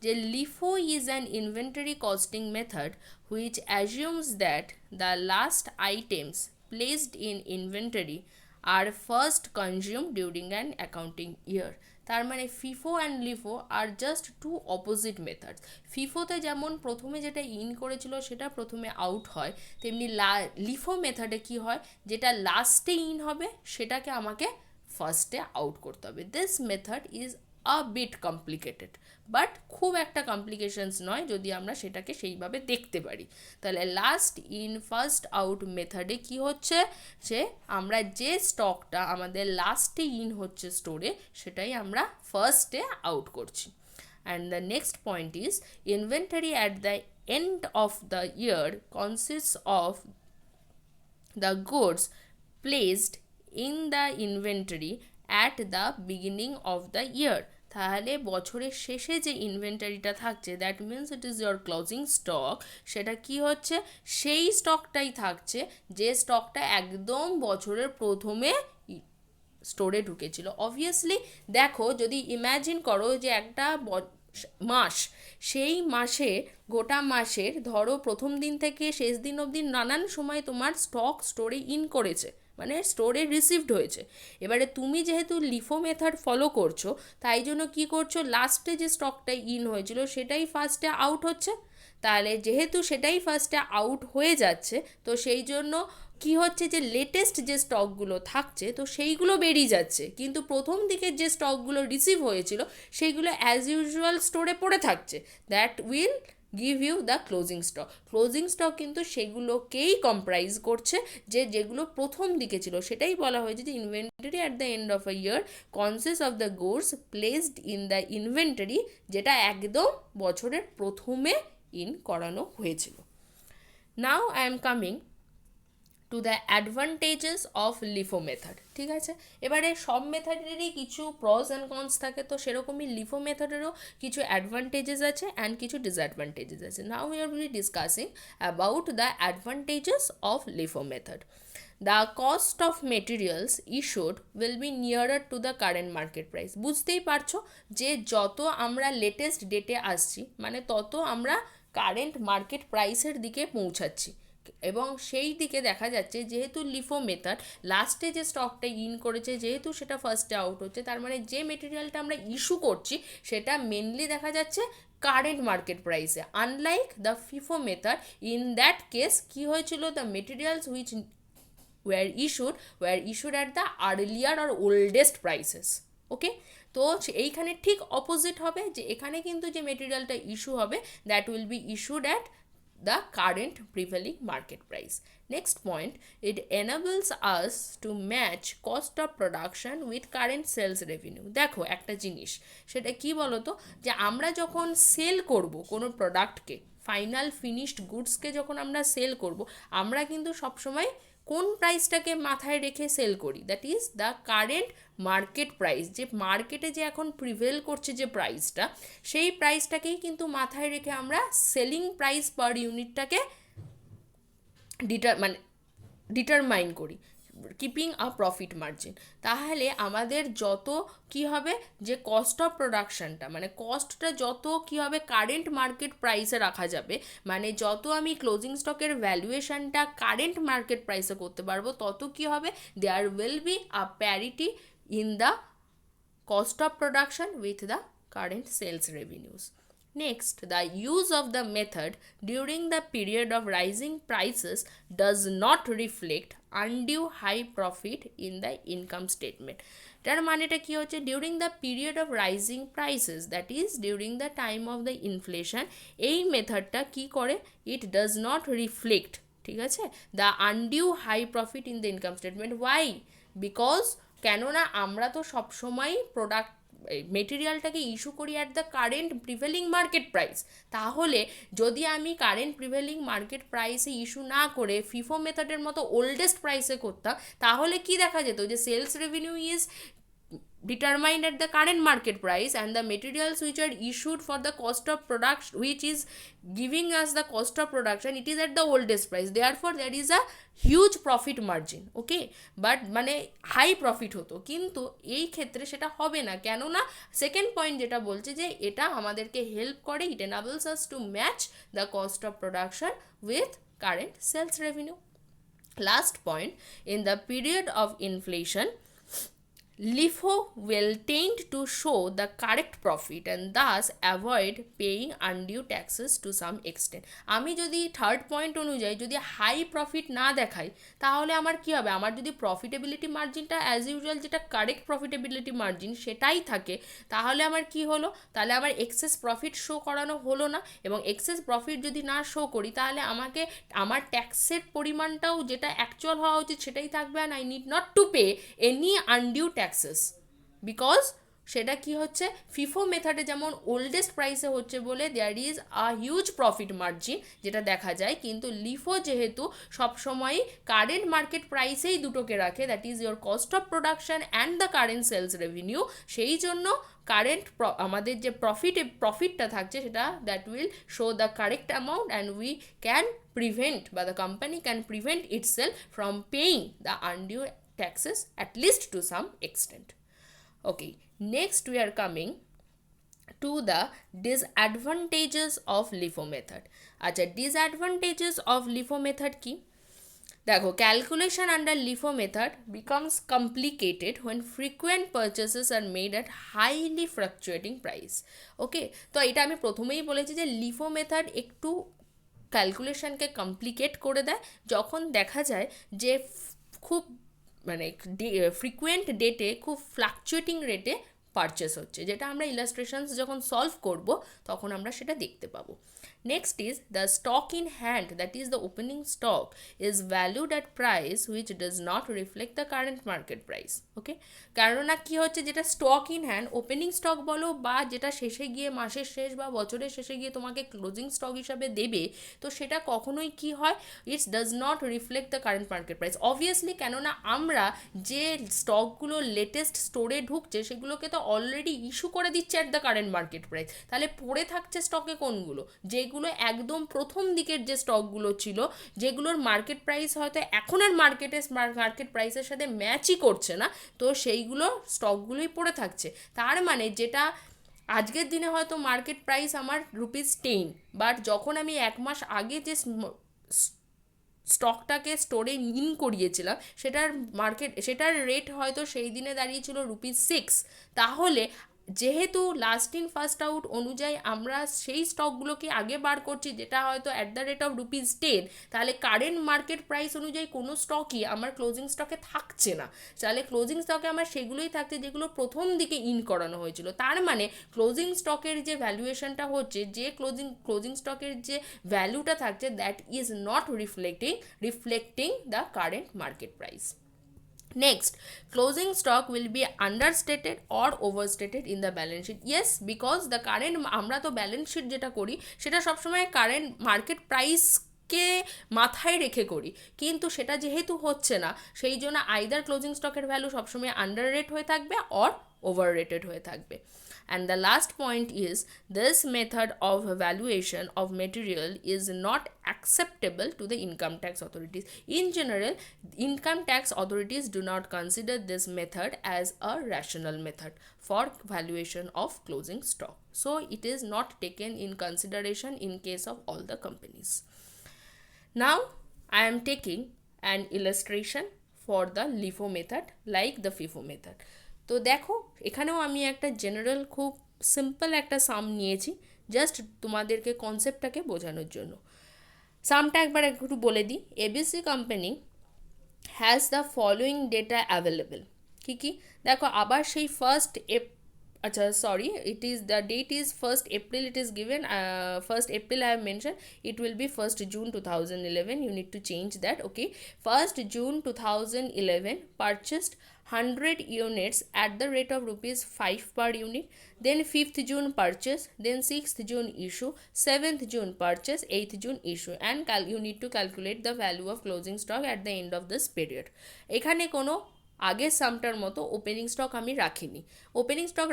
Speaker 1: যে LIFO is an inventory costing method which assumes that the last items placed in inventory are first consumed during an accounting year. তার মানে ফিফো অ্যান্ড লিফো আর জাস্ট টু অপোজিট মেথডস। ফিফোতে যেমন প্রথমে যেটা ইন করেছিল সেটা প্রথমে আউট হয়, তেমনি লিফো মেথডে কি হয়, যেটা লাস্টে ইন হবে সেটাকে আমাকে ফার্স্টে আউট করতে হবে। This method is a bit complicated, but খুব একটা কমপ্লিকেশনস নয় যদি আমরা সেটাকে সেইভাবে দেখতে পারি। তাহলে লাস্ট ইন ফার্স্ট আউট মেথডে কি হচ্ছে, যে আমরা যে স্টকটা আমাদের লাস্টে ইন হচ্ছে স্টোরে, সেটাই আমরা ফার্স্টে আউট করছি। And the next point is inventory at the end of the year consists of the goods placed in the inventory at the beginning of the year. তাহলে বছরের শেষে যে ইনভেন্টারিটা থাকছে, that means it is your closing stock, সেটা কি হচ্ছে, সেই স্টকটাই থাকছে যে স্টকটা একদম বছরের প্রথমে স্টোরে ঢুকেছিল। অবভিয়াসলি দেখো, যদি ইম্যাজিন করো যে একটা মাস, সেই মাসে গোটা মাসের ধরো প্রথম দিন থেকে শেষ দিন অবধি নানান সময় তোমার স্টক স্টোরে ইন করেছে, মানে স্টোরে রিসিভড হয়েছে। এবারে তুমি যেহেতু লিফো মেথড ফলো করছো, তাই জন্য কী করছো, লাস্টে যে স্টকটা ইন হয়েছিল সেটাই ফার্স্টে আউট হচ্ছে। তাহলে যেহেতু সেটাই ফার্স্টে আউট হয়ে যাচ্ছে, তো সেই জন্য কি হচ্ছে, যে লেটেস্ট যে স্টকগুলো থাকছে তো সেইগুলো বেরিয়ে যাচ্ছে, কিন্তু প্রথম দিকের যে স্টকগুলো রিসিভ হয়েছিল সেইগুলো অ্যাজ ইউজুয়াল স্টোরে পড়ে থাকছে। That will give you the closing stock. Closing stock কিন্তু সেগুলোকেই কম্প্রাইজ করছে, যেগুলো প্রথম দিকে ছিল। সেটাই বলা হয়েছে যে inventory at the end of a year consist of the goods placed in the inventory, যেটা একদম বছরের প্রথমে ইন করানো হয়েছিল। নাও I am coming to the advantages of LIFO method. ঠিক আছে, এবারে সব মেথডেরই কিছু প্রস অ্যান্ড কনস থাকে, তো সেরকমই লিফো মেথডেরও কিছু অ্যাডভান্টেজেস আছে অ্যান্ড কিছু ডিসঅ্যাডভান্টেজেস আছে। Now we are will discussing about the advantages of LIFO method. The cost of materials issued will be nearer to the current market price. বুঝতেই পারছো যে যত আমরা লেটেস্ট ডেটে আসছি মানে তত আমরা কারেন্ট মার্কেট প্রাইসের দিকে পৌঁছাচ্ছি, এবং সেই দিকে দেখা যাচ্ছে যেহেতু লিফো মেথড লাস্টে যে স্টকটা ইন করেছে যেহেতু সেটা ফার্স্টে আউট হচ্ছে, তার মানে যে মেটেরিয়ালটা আমরা ইস্যু করছি সেটা মেনলি দেখা যাচ্ছে কারেন্ট মার্কেট প্রাইসে। Unlike the FIFO method, in that case কী হয়েছিল, the materials which were issued at the earlier or oldest prices. Okay, তো এইখানে ঠিক অপোজিট হবে, যে এখানে কিন্তু যে মেটেরিয়ালটা ইস্যু হবে that will be issued at the current prevailing market price. Next point, it enables us to match cost of production with current sales revenue. দেখো একটা জিনিস, সেটা কি বলো তো, যে আমরা যখন সেল করব কোনো প্রোডাক্টকে, ফাইনাল ফিনিশড গুডসকে যখন আমরা সেল করব, আমরা কিন্তু সবসময় কোন প্রাইসটাকে মাথায় রেখে সেল করি, that is the current market price. যে মার্কেটে যে এখন প্রিভেল করছে যে প্রাইসটা, সেই প্রাইসটাকেই কিন্তু মাথায় রেখে আমরা সেলিং প্রাইস পার ইউনিটটাকে ডিটারমাইন করি, কিপিং আ প্রফিট মার্জিন। তাহলে আমাদের যত কি হবে, যে কস্ট অফ প্রোডাকশানটা মানে কস্টটা যত কি হবে কারেন্ট মার্কেট প্রাইসে রাখা যাবে, মানে যত আমি ক্লোজিং স্টকের ভ্যালুয়েশনটা কারেন্ট মার্কেট প্রাইসে করতে পারবো, তত কি হবে, there will be a parity in the cost of production with the current sales revenues. Next, the use of the method during the period of rising prices does not reflect undue high profit in the income statement. তার মানেটা কি হচ্ছে, during the period of rising prices, that is during the time of the inflation, এই মেথডটা কি করে, ইট ডাজ নট রিফ্লেক্ট, ঠিক আছে, the undue high profit in the income statement. Why? Because কেননা আমরা তো সবসময় প্রোডাক্ট মেটেরিয়ালটাকে ইস্যু করি at the current prevailing market price. তাহলে যদি আমি কারেন্ট প্রিভেলিং মার্কেট প্রাইসে ইস্যু না করে ফিফো মেথডের মতো ওল্ডেস্ট প্রাইসে করতাম, তাহলে কি দেখা যেত, যে sales revenue is determined at the current market price and the materials which are issued for the cost of production, which is giving us the cost of production, it is at the oldest price, therefore there is a huge profit margin. okay, but মানে হাই প্রফিট হতো, কিন্তু এই ক্ষেত্রে সেটা হবে না, কেননা সেকেন্ড পয়েন্ট যেটা বলছে যে এটা আমাদেরকে হেল্প করে, ইট enables us to match the cost of production with current sales revenue. Last point, in the period of inflation, LIFO will tend to show the correct profit and thus avoid paying undue taxes to some extent. আমি যদি থার্ড পয়েন্ট অনুযায়ী যদি হাই প্রফিট না দেখাই, তাহলে আমার কি হবে, আমার যদি প্রফিটেবিলিটি মার্জিনটা অ্যাজ ইউজুয়াল যেটা কারেক্ট প্রফিটেবিলিটি মার্জিন সেটাই থাকে, তাহলে আমার কি হলো, তাহলে আমার এক্সেস প্রফিট শো করানো হলো না, এবং এক্সেস প্রফিট যদি না শো করি তাহলে আমাকে আমার ট্যাক্সের পরিমাণটাও যেটা অ্যাকচুয়াল হওয়া উচিত সেটাই থাকবে, and I need not to pay any undue taxes, because সেটা কি হচ্ছে, ফিফো মেথডে যেমন ওল্ডেস্ট প্রাইসে হচ্ছে বলে there is a huge profit margin যেটা দেখা যায়, কিন্তু লিফো যেহেতু সবসময়ই কারেন্ট মার্কেট প্রাইসেই দুটোকে রাখে, that is your cost of production and the current sales revenue, সেই জন্য কারেন্ট আমাদের যে প্রফিটটা থাকছে সেটা that will show the correct amount and we can prevent বা the company can prevent itself from paying the undue taxes at least to some extent. Okay, next we are coming to the disadvantages of LIFO method. আচ্ছা, disadvantages of LIFO method কি? দেখো, calculation under LIFO method becomes complicated when frequent purchases are made at highly fluctuating price. ওকে, তো এটা আমি প্রথমেই বলেছি যে LIFO method একটু ক্যালকুলেশনকে কমপ্লিকেট করে দেয় যখন দেখা যায় যে খুব মানে ফ্রিকুয়েন্ট ডেটে খুব ফ্লাকচুয়েটিং রেটে পারচেস হচ্ছে, যেটা আমরা ইলাস্ট্রেশনস যখন সলভ করব তখন আমরা সেটা দেখতে পাবো। Next is the stock in hand, that is the opening stock is valued at price which does not reflect the current market price. Okay, কেননা কী হচ্ছে, যেটা stock in hand, opening stock বলো বা যেটা শেষে গিয়ে মাসের শেষ বা বছরের শেষে গিয়ে তোমাকে ক্লোজিং স্টক হিসাবে দেবে, তো সেটা কখনোই কি হয়, it's does not reflect the current market price. Obviously, কেননা আমরা যে স্টকগুলো লেটেস্ট স্টোরে ঢুকছে সেগুলোকে তো অলরেডি ইস্যু করে দিচ্ছে at the current market price. তাহলে পড়ে থাকছে স্টকে কোনগুলো, যেগুলো একদম প্রথম দিকের যে স্টকগুলো ছিল, যেগুলোর মার্কেট প্রাইস হয়তো এখনের মার্কেট প্রাইসের সাথে ম্যাচই করছে না, তো সেইগুলো স্টকগুলোই পড়ে থাকছে। তার মানে যেটা আজকের দিনে হয়তো মার্কেট প্রাইস আমার ₹10, বাট যখন আমি এক মাস আগে যে স্টকটাকে স্টোরে ইন করিয়েছিলাম সেটার রেট হয়তো সেই দিনে দাঁড়িয়েছিল ₹6। তাহলে যেহেতু লাস্ট ইন ফার্স্ট আউট অনুযায়ী আমরা সেই স্টকগুলোকে আগে বার করছি, যেটা হয়তো অ্যাট দ্য রেট অফ ₹10, তাহলে কারেন্ট মার্কেট প্রাইস অনুযায়ী কোনো স্টকই আমার ক্লোজিং স্টকে থাকছে না। তাহলে ক্লোজিং স্টকে আমার সেগুলোই থাকছে যেগুলো প্রথম দিকে ইন করানো হয়েছিল। তার মানে ক্লোজিং স্টকের যে ভ্যালুয়েশনটা হচ্ছে, যে ক্লোজিং স্টকের যে ভ্যালুটা থাকছে, that is not reflecting the current market price. Next, closing stock will be understated or overstated in the balance sheet. Yes, because the current, আমরা তো ব্যালেন্স শিট যেটা করি সেটা সবসময় কারেন্ট মার্কেট প্রাইসকে মাথায় রেখে করি, কিন্তু সেটা যেহেতু হচ্ছে না, সেই জন্য আইদার ক্লোজিং স্টকের ভ্যালু সবসময় আন্ডার রেট হয়ে থাকবে অর ওভার রেটেড হয়ে থাকবে। And the last point is, this method of valuation of material is not acceptable to the income tax authorities. In general, income tax authorities do not consider this method as a rational method for valuation of closing stock. So it is not taken in consideration in case of all the companies. Now I am taking an illustration for the LIFO method like the FIFO method. তো দেখো, এখানেও আমি একটা জেনারেল খুব সিম্পল একটা সাম নিয়েছি, জাস্ট তোমাদেরকে কনসেপ্টটাকে বোঝানোর জন্য। সামটা একবার একটু বলে দিই। ABC company has the following data available. কী কী দেখো, আবার সেই it is the date is 1st April, it is given 1st April I have mentioned, it will be 1st June 2011, you need to change that. Okay, 1st June 2011 purchased 100 units at the rate of ₹5 per unit, then 5th June purchase, then 6th June issue, 7th June purchase, 8th June issue, and you need to calculate the value of closing stock at the end of this period. এখানে কোনো আগের সামটার মতো ওপেনিং স্টক আমি রাখিনি। ওপেনিং স্টক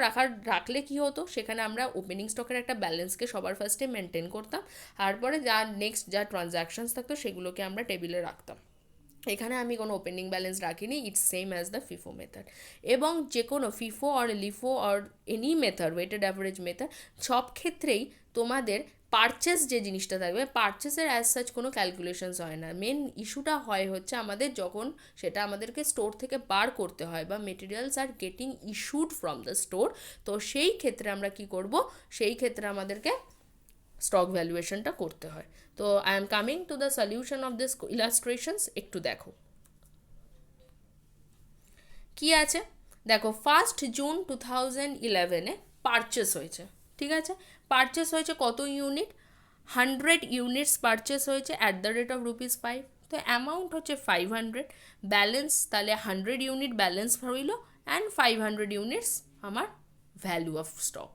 Speaker 1: রাখলে কি হতো, সেখানে আমরা ওপেনিং স্টকের একটা ব্যালেন্সকে সবার ফার্স্টে মেনটেন করতাম, তারপরে যা নেক্সট যা ট্রানজ্যাকশনস থাকতো সেগুলোকে আমরা টেবিলে রাখতাম। এখানে আমি কোনো ওপেনিং ব্যালেন্স রাখিনি, it's same as the FIFO method. এবং যে কোনো FIFO or LIFO or any method, weighted average method, সব ক্ষেত্রেই তোমাদের পারচেস যে জিনিসটা থাকবে, পারচেসের অ্যাজ সাচ কোনো ক্যালকুলেশনস হয় না। মেন ইস্যুটা হয় হচ্ছে আমাদের যখন সেটা আমাদেরকে স্টোর থেকে বার করতে হয় বা materials are getting issued from the store, তো সেই ক্ষেত্রে আমরা কি করব, সেই ক্ষেত্রে আমাদেরকে স্টক ভ্যালুয়েশনটা করতে হয়। তো I am coming to the solution of this illustrations. একটু দেখো কি আছে। দেখো, 1st June 2011 পারচেস হয়েছে, ঠিক আছে। পারচেস হয়েছে কত ইউনিট, 100 ইউনিটস পারচেস হয়েছে অ্যাট দ্য রেট অফ ₹5। তো অ্যামাউন্ট হচ্ছে 500, ব্যালেন্স তাহলে 100 ইউনিট ব্যালেন্স রইল অ্যান্ড 500 ইউনিটস আমার value of stock.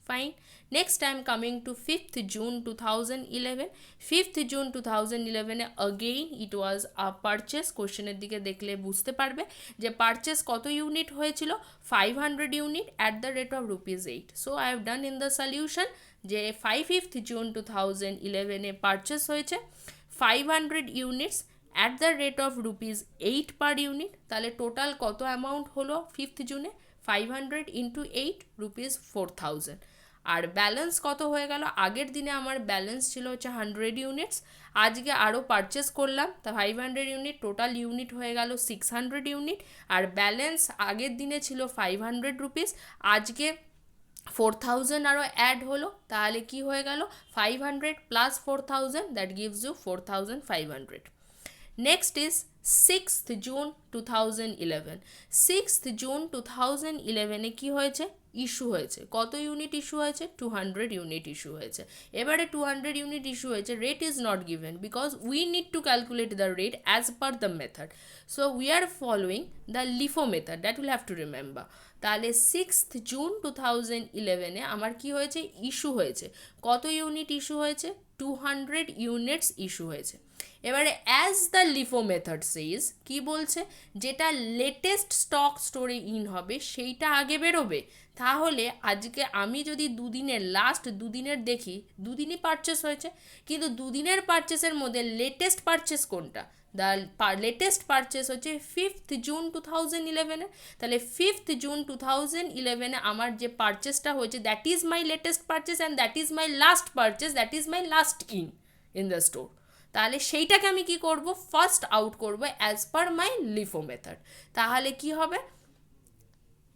Speaker 1: Fine. Next I am coming two 5th June 2011। 5th June 2011 again it was a purchase. কোশ্চেনের দিকে দেখলে বুঝতে পারবে যে পারচেস কত ইউনিট হয়েছিল, 500 unit at the rate of ₹8। So I have done in the solution যে 5th June 2011 পারচেস হয়েছে 500 units at the rate of ₹8 per unit. তাহলে টোটাল কত অ্যামাউন্ট হলো 5th June, 500 ইন্টু 8 ₹4000। আর ব্যালেন্স কত হয়ে গেল, আগের দিনে আমার ব্যালেন্স ছিল হচ্ছে 100 ইউনিটস, আজকে আরও পারচেস করলাম তা 500 ইউনিট, টোটাল ইউনিট হয়ে গেল 600 ইউনিট। আর ব্যালেন্স আগের দিনে ছিল ₹500, আজকে 4000 আরও অ্যাড হলো, তাহলে কি হয়ে গেল 500 plus 4000, that gives you 4500। Next is 6th June 2011। 6th June 2011 কি হয়েছে, ইস্যু হয়েছে। কত ইউনিট ইস্যু হয়েছে? 200 ইউনিট ইস্যু হয়েছে। এবারে 200 ইউনিট ইস্যু হয়েছে, rate is not given because we need to calculate the rate as per the method. So we are following the LIFO method, that will have to remember. তাহলে 6th জুন 2011 আমার কি হয়েছে? ইস্যু হয়েছে। কত ইউনিট ইস্যু হয়েছে? 200 ইউনিটস ইস্যু হয়েছে। এবারে অ্যাজ দ্য লিফো মেথড সেইজ, কি বলছে? যেটা লেটেস্ট স্টক স্টোরে ইন হবে সেইটা আগে বেরোবে। তাহলে আজকে আমি যদি দুদিনের লাস্ট দুদিনের দেখি, দুদিনই পারচেস হয়েছে, কিন্তু দুদিনের পারচেসের মধ্যে লেটেস্ট পারচেস কোনটা? দ্য লেটেস্ট পারচেস হচ্ছে 5th জুন 2011। তাহলে 5th জুন 2011 আমার যে পারচেসটা হয়েছে, that is my latest purchase and that is my last purchase, that is my last in the store. তাহলে সেইটাকে আমি কি করব? ফার্স্ট আউট করব অ্যাজ পার মাই লিফো মেথড। তাহলে কি হবে?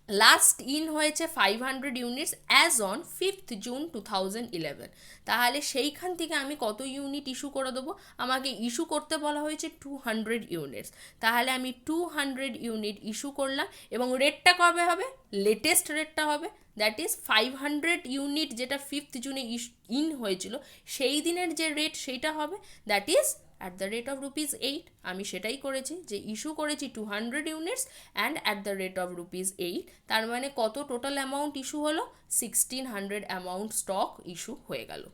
Speaker 1: লাস্ট ইন হয়েছে 500 units as on 5th June 2011। তাহলে সেইখান থেকে আমি কত ইউনিট ইস্যু করে দেবো? আমাকে ইস্যু করতে বলা হয়েছে 200 ইউনিটস। তাহলে আমি 200 ইউনিট ইস্যু করলাম এবং রেটটা কবে হবে? লেটেস্ট রেটটা হবে, দ্যাট ইজ 500 ইউনিট যেটা 5th জুনে ইন হয়েছিল সেই দিনের যে রেট সেইটা হবে, that is at the rate of ₹8। আমি সেটাই করেছি, যে ইস্যু করেছি 200 units and at the rate of ₹8। তার মানে কত টোটাল অ্যামাউন্ট ইস্যু হলো? 1600 অ্যামাউন্ট স্টক ইস্যু হয়ে গেল।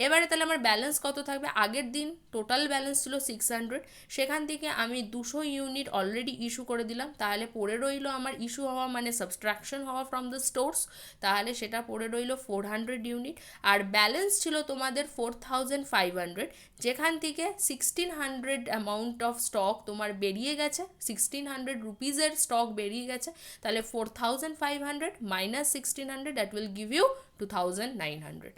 Speaker 1: এবারে তাহলে আমার ব্যালেন্স কত থাকবে? আগের দিন টোটাল ব্যালেন্স ছিল 600, সেখান থেকে আমি 200 ইউনিট অলরেডি ইস্যু করে দিলাম। তাহলে পড়ে রইল আমার ইস্যু হওয়া মানে সাবস্ট্রাকশন হওয়া ফ্রম দ্য স্টোরস, তাহলে সেটা পড়ে রইল 400 ইউনিট। আর ব্যালেন্স ছিল তোমাদের 4500, যেখান থেকে 1600 অ্যামাউন্ট অফ স্টক তোমার বেরিয়ে গেছে, 1600 রুপিজের স্টক বেরিয়ে গেছে। তাহলে 4500 minus 1600, that will give you 2900।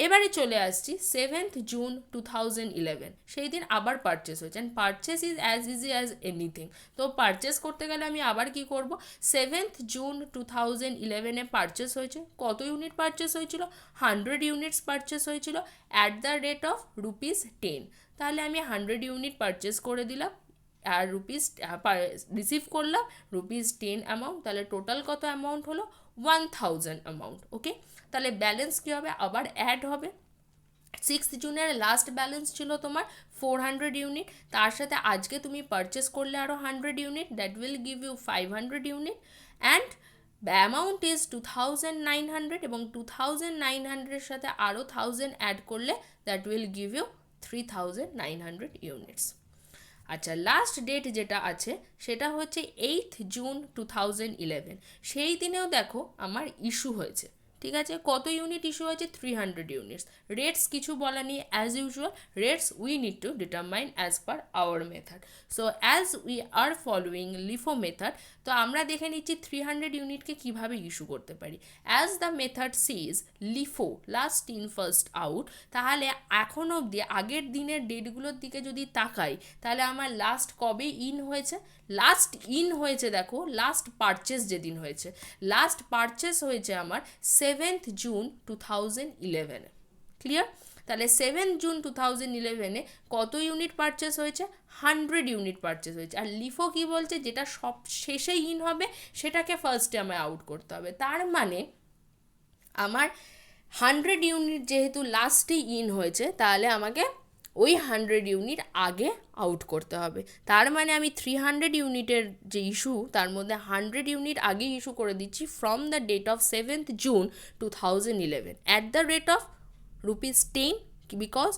Speaker 1: এবারে চলে আসছি 7th জুন 2011, সেই দিন আবার পারচেস হয়েছে। And purchase is as easy as anything. তো পারচেস করতে গেলে আমি আবার কি করব? 7th জুন 2011 পারচেস হয়েছে। কত ইউনিট পারচেস হয়েছিল? 100 ইউনিটস পারচেস হয়েছিল অ্যাট দ্য রেট অফ ₹10। তাহলে আমি 100 ইউনিট পারচেস করে দিলাম আর রিসিভ করলাম ₹10 অ্যামাউন্ট। তাহলে টোটাল কত অ্যামাউন্ট হলো? 1000 অ্যামাউন্ট। ওকে, তাহলে ব্যালেন্স কী হবে? আবার অ্যাড হবে। 6th জুনের লাস্ট ব্যালেন্স ছিল তোমার 400 ইউনিট, তার সাথে আজকে তুমি পারচেস করলে আরও 100 unit, that will give you 500 unit and amount is 2900, এবং 2900 সাথে আরও 1000 অ্যাড করলে that will give you 3900 units. আচ্ছা, লাস্ট ডেট যেটা আছে সেটা হচ্ছে 8th জুন 2011। সেই দিনেও দেখো আমার ইস্যু হয়েছে, ঠিক আছে? কত ইউনিট ইস্যু হয়েছে? 300 ইউনিটস। রেটস কিছু বলা নেই, as usual rates we need to determine as per our method. So as we are following LIFO method, তো আমরা দেখে নিচ্ছি 300 ইউনিটকে কীভাবে ইস্যু করতে পারি। As the method says LIFO last in first out, তাহলে এখন অবধি আগের দিনের ডেটগুলোর দিকে যদি তাকাই, তাহলে আমার লাস্ট কবে ইন হয়েছে? লাস্ট ইন হয়েছে দেখো, লাস্ট পারচেস যেদিন হয়েছে, লাস্ট পারচেস হয়েছে আমার 7th জুন 2011। ক্লিয়ার? তাহলে 7th জুন 2011 কত ইউনিট পারচেস হয়েছে? 100 ইউনিট পারচেস হয়েছে। আর লিফো কি বলছে? যেটা সব শেষে ইন হবে সেটাকে ফার্স্টে আমায় আউট করতে হবে। তার মানে আমার 100 ইউনিট যেহেতু লাস্টে ইন হয়েছে, তাহলে আমাকে ওই 100 ইউনিট আগে আউট করতে হবে। তার মানে আমি 300 ইউনিটের যে ইস্যু, তার মধ্যে 100 ইউনিট আগে ইস্যু করে দিচ্ছি from the date of 7th June 2011 at the rate of ₹10, because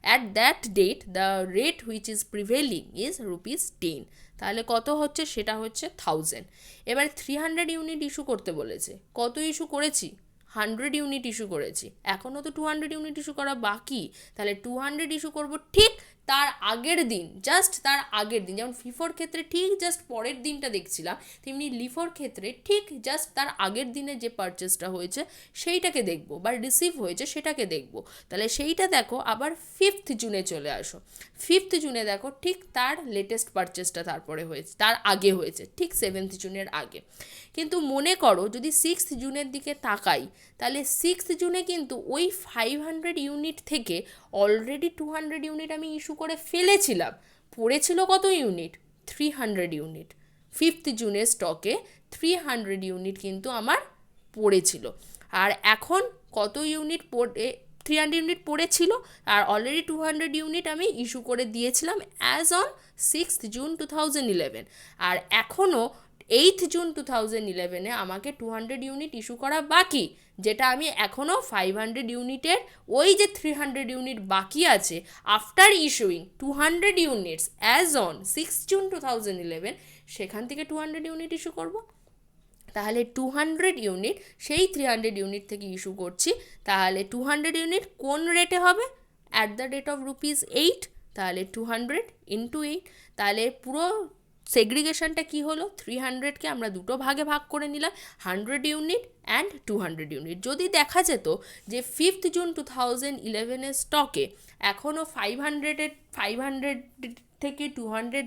Speaker 1: at that date the rate which is prevailing is ₹10। তাহলে কত হচ্ছে? সেটা হচ্ছে 1000। এবার 300 ইউনিট ইস্যু করতে বলেছে। কত ইস্যু করেছি? 100 ইউনিট ইস্যু করেছি, এখনও তো 200 ইউনিট ইস্যু করা বাকি। তাহলে 200 ইস্যু করব ঠিক তার আগের দিন, জাস্ট তার আগের দিন। যেমন ফিফোর ক্ষেত্রে ঠিক জাস্ট পরের দিনটা দেখছিলাম, তেমনি লিফোর ক্ষেত্রে ঠিক জাস্ট তার আগের দিনে যে পারচেসটা হয়েছে সেইটাকে দেখব, বা রিসিভ হয়েছে সেটাকে দেখব। তাহলে সেইটা দেখো, আবার 5th জুনে চলে আসো। 5th জুনে দেখো ঠিক তার লেটেস্ট পারচেসটা তারপরে হয়েছে, তার আগে হয়েছে, ঠিক 7th জুনের আগে। কিন্তু মনে করো যদি 6th জুনের দিকে তাকাই, তাহলে 6th জুনে কিন্তু ওই 500 ইউনিট থেকে অলরেডি 200 ইউনিট আমি ইস্যু করে ফেলেছিলাম। পড়েছিল কত ইউনিট? 300 ইউনিট। 5th জুনের স্টকে 300 ইউনিট কিন্তু আমার পড়েছিল, আর এখন কত ইউনিট পড়ে 300 ইউনিট পড়েছিল, আর অলরেডি 200 ইউনিট আমি ইস্যু করে দিয়েছিলাম অ্যাজ অন 6th জুন 2011, আর এখনও 8th জুন 2011-এ আমাকে 200 ইউনিট ইস্যু করা বাকি, যেটা আমি এখনও 500 ইউনিটের ওই যে 300 ইউনিট বাকি আছে after issuing 200 units as on 6th June 2011, সেখান থেকে 200 ইউনিট ইস্যু করব। তাহলে 200 ইউনিট সেই 300 ইউনিট থেকে ইস্যু করছি, তাহলে 200 ইউনিট কোন রেটে হবে? অ্যাট দ্য রেট অফ ₹8, তাহলে 200 ইন্টু 8, তাহলে পুরো সেগ্রিগেশনটা কি হলো? 300কে আমরা দুটো ভাগে ভাগ করে নিলাম, 100 ইউনিট অ্যান্ড 200 ইউনিট। যদি দেখা যেত যে 5th জুন 2011-এর স্টকে এখনও 500 থেকে 200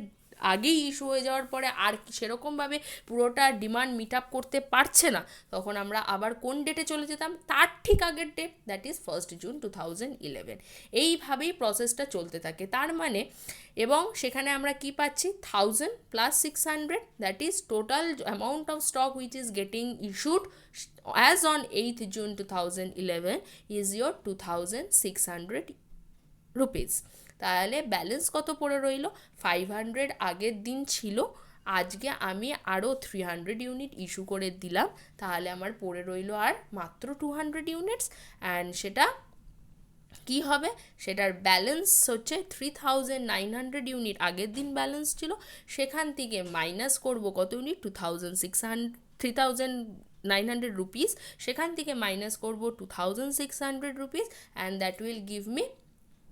Speaker 1: আগেই ইস্যু হয়ে যাওয়ার পরে আর সেরকমভাবে পুরোটা ডিমান্ড মিট আপ করতে পারছে না, তখন আমরা আবার কোন ডেটে চলে যেতাম? তার ঠিক আগের date, that is 1st June 2011। এইভাবেই প্রসেসটা চলতে থাকে। তার মানে, এবং সেখানে আমরা কি পাচ্ছি? 1000 plus 600, that is total amount of stock which is getting issued as on 8th June 2011 is your 2600 rupees. তাহলে ব্যালেন্স কত পড়ে রইল? 500 আগের দিন ছিল, আজকে আমি আরও 300 ইউনিট ইস্যু করে দিলাম, তাহলে আমার পড়ে রইল আর মাত্র 200 ইউনিটস। অ্যান্ড সেটা কি হবে? সেটার ব্যালেন্স হচ্ছে 3900 ইউনিট আগের দিন ব্যালেন্স ছিল, সেখান থেকে মাইনাস করব কত ইউনিট? 3900 রুপিস, সেখান থেকে মাইনাস করব 2600 rupees, and that will give me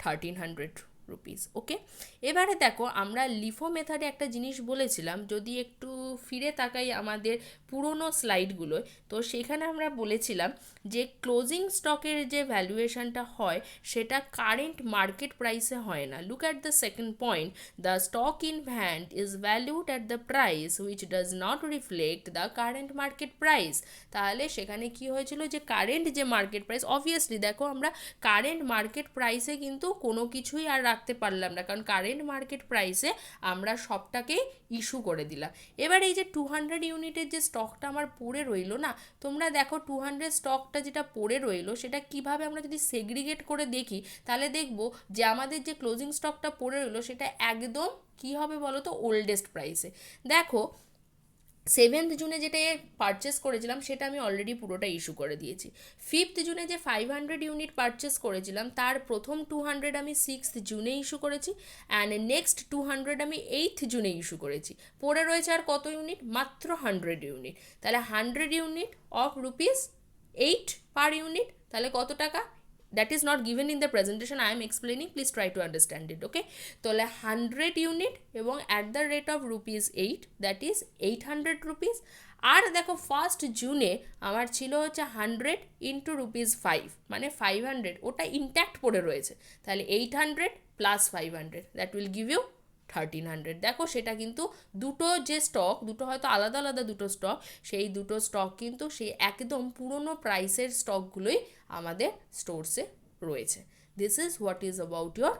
Speaker 1: 1300 rupees. Okay, এবারে দেখো আমরা লিফো মেথডে একটা জিনিস বলেছিলাম, যদি একটু ফিরে তাকাই আমাদের পুরনো স্লাইডগুলোয়, তো সেখানে আমরা বলেছিলাম যে ক্লোজিং স্টকের যে ভ্যালুয়েশনটা হয় সেটা কারেন্ট মার্কেট প্রাইসে হয় না। Look at the second point, the stock in hand is valued at the price which does not reflect the current market price. তাহলে সেখানে কি হয়েছিল যে কারেন্ট যে মার্কেট প্রাইস, অবভিয়াসলি দেখো আমরা কারেন্ট মার্কেট প্রাইসে কিন্তু কোনো কিছুই আর রাখতে পারলাম না, কারণ কারেন্ট মার্কেট প্রাইসে আমরা সবটাকে ইস্যু করে দিলাম। এবার এই যে 200 ইউনিটের যে স্টকটা আমার পড়ে রইলো না, তোমরা দেখো 200 স্টকটা যেটা পড়ে রইলো সেটা কিভাবে আমরা যদি সেগ্রিগেট করে দেখি, তাহলে দেখবো যে আমাদের যে ক্লোজিং স্টকটা পড়ে রইলো সেটা একদম কী হবে বলো তো? ওল্ডেস্ট প্রাইসে। দেখো 7th জুনে যেটা পারচেস করেছিলাম সেটা আমি অলরেডি পুরোটা ইস্যু করে দিয়েছি। 5th জুনে যে 500 ইউনিট পারচেস করেছিলাম তার প্রথম 200 আমি 6th জুনে ইস্যু করেছি, অ্যান্ড নেক্সট 200 আমি 8th জুনে ইস্যু করেছি। পড়ে রয়েছে আর কত ইউনিট? মাত্র 100 ইউনিট। তাহলে 100 ইউনিট অফ ₹8 পার ইউনিট, তাহলে কত টাকা? That is not given in the presentation, I am explaining, please try to understand it, okay? তাহলে 100 ইউনিট এবং at the rate of ₹8, that is 800 rupees. আর দেখো 1st জুনে আমার ছিল হচ্ছে 100 ইন্টু ₹5, মানে 500, ওটা ইনট্যাক্ট পড়ে রয়েছে। তাহলে 800 plus 500, that will give you 1300। দেখো সেটা কিন্তু দুটো যে স্টক, দুটো হয়তো আলাদা আলাদা দুটো স্টক, সেই দুটো স্টক কিন্তু সেই একদম পুরনো প্রাইসের স্টকগুলোই আমাদের স্টোরসে রয়েছে। This is what is about your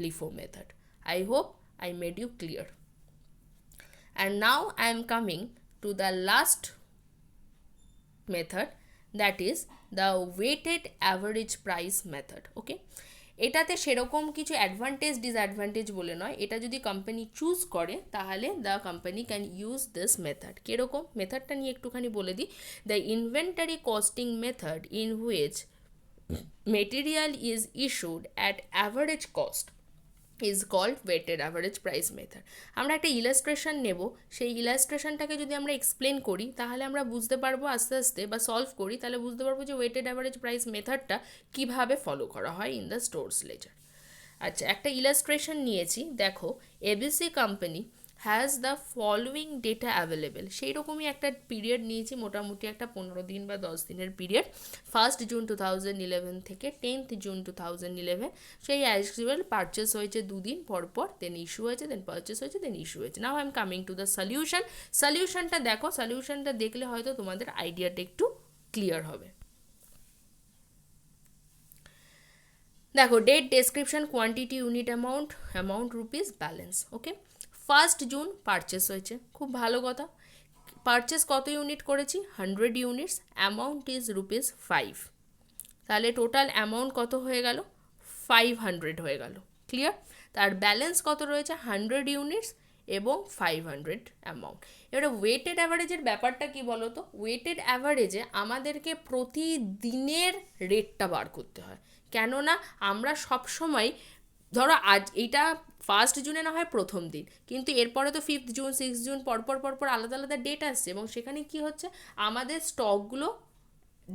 Speaker 1: LIFO method. I hope I made you clear. And now I am coming to the last method, that is the weighted average price method. Okay, এটাতে সেরকম কিছু অ্যাডভান্টেজ ডিসঅ্যাডভান্টেজ বলে নয়, এটা যদি কোম্পানি চুজ করে তাহলে the company can use this method. কীরকম মেথডটা নিয়ে একটুখানি বলে দিই। The inventory costing method in which material is issued at average cost is called weighted average price method. আমরা একটা ইলাস্ট্রেশন নেব, সেই ইলাস্ট্রেশনটাকে যদি আমরা এক্সপ্লেন করি তাহলে আমরা বুঝতে পারবো আস্তে আস্তে, বা সলভ করি তাহলে বুঝতে পারবো যে ওয়েটেড অ্যাভারেজ প্রাইস মেথডটা কীভাবে ফলো করা হয় ইন দ্য স্টোরস লেজার। আচ্ছা, একটা ইলাস্ট্রেশন নিয়েছি, দেখো ABC company has the following data available. সেই রকমই একটা পিরিয়ড নিয়েছি, মোটামুটি একটা 15 দিন বা 10 দিনের পিরিয়ড, 1st জুন 2011 থেকে 10th জুন 2011। সেই অ্যাজ ইউজুয়াল পারচেস হয়েছে দুদিন পর পর, দেন ইস্যু হয়েছে, দেন পারচেস হয়েছে, দেন ইস্যু হয়েছে। Now I am coming to the solution. সলিউশনটা দেখো, সলিউশনটা দেখলে হয়তো তোমাদের আইডিয়াটা একটু ক্লিয়ার হবে। দেখো date, description, quantity, unit amount rupees, balance. Okay, 1st June purchase হয়েছে, খুব ভালো কথা। পারচেস কত ইউনিট করেছি 100 ইউনিটস, অ্যামাউন্ট ইজ ₹5, তাহলে টোটাল অ্যামাউন্ট কত হয়ে গেল 500 হয়ে গেল। ক্লিয়ার? তার ব্যালেন্স কত রয়েছে 100 ইউনিটস এবং 500 অ্যামাউন্ট। এবারে ওয়েটেড অ্যাভারেজের ব্যাপারটা কি বলো তো, ওয়েটেড অ্যাভারেজে আমাদেরকে প্রতিদিনের রেটটা বার করতে হয়, কেননা আমরা সবসময় ধরো আজ এইটা 1 জুনে না হয় প্রথম দিন, কিন্তু এরপরে তো 5 জুন 6 জুন পরপর আলাদা আলাদা ডেট আসছে, এবং সেখানে কি হচ্ছে আমাদের স্টকগুলো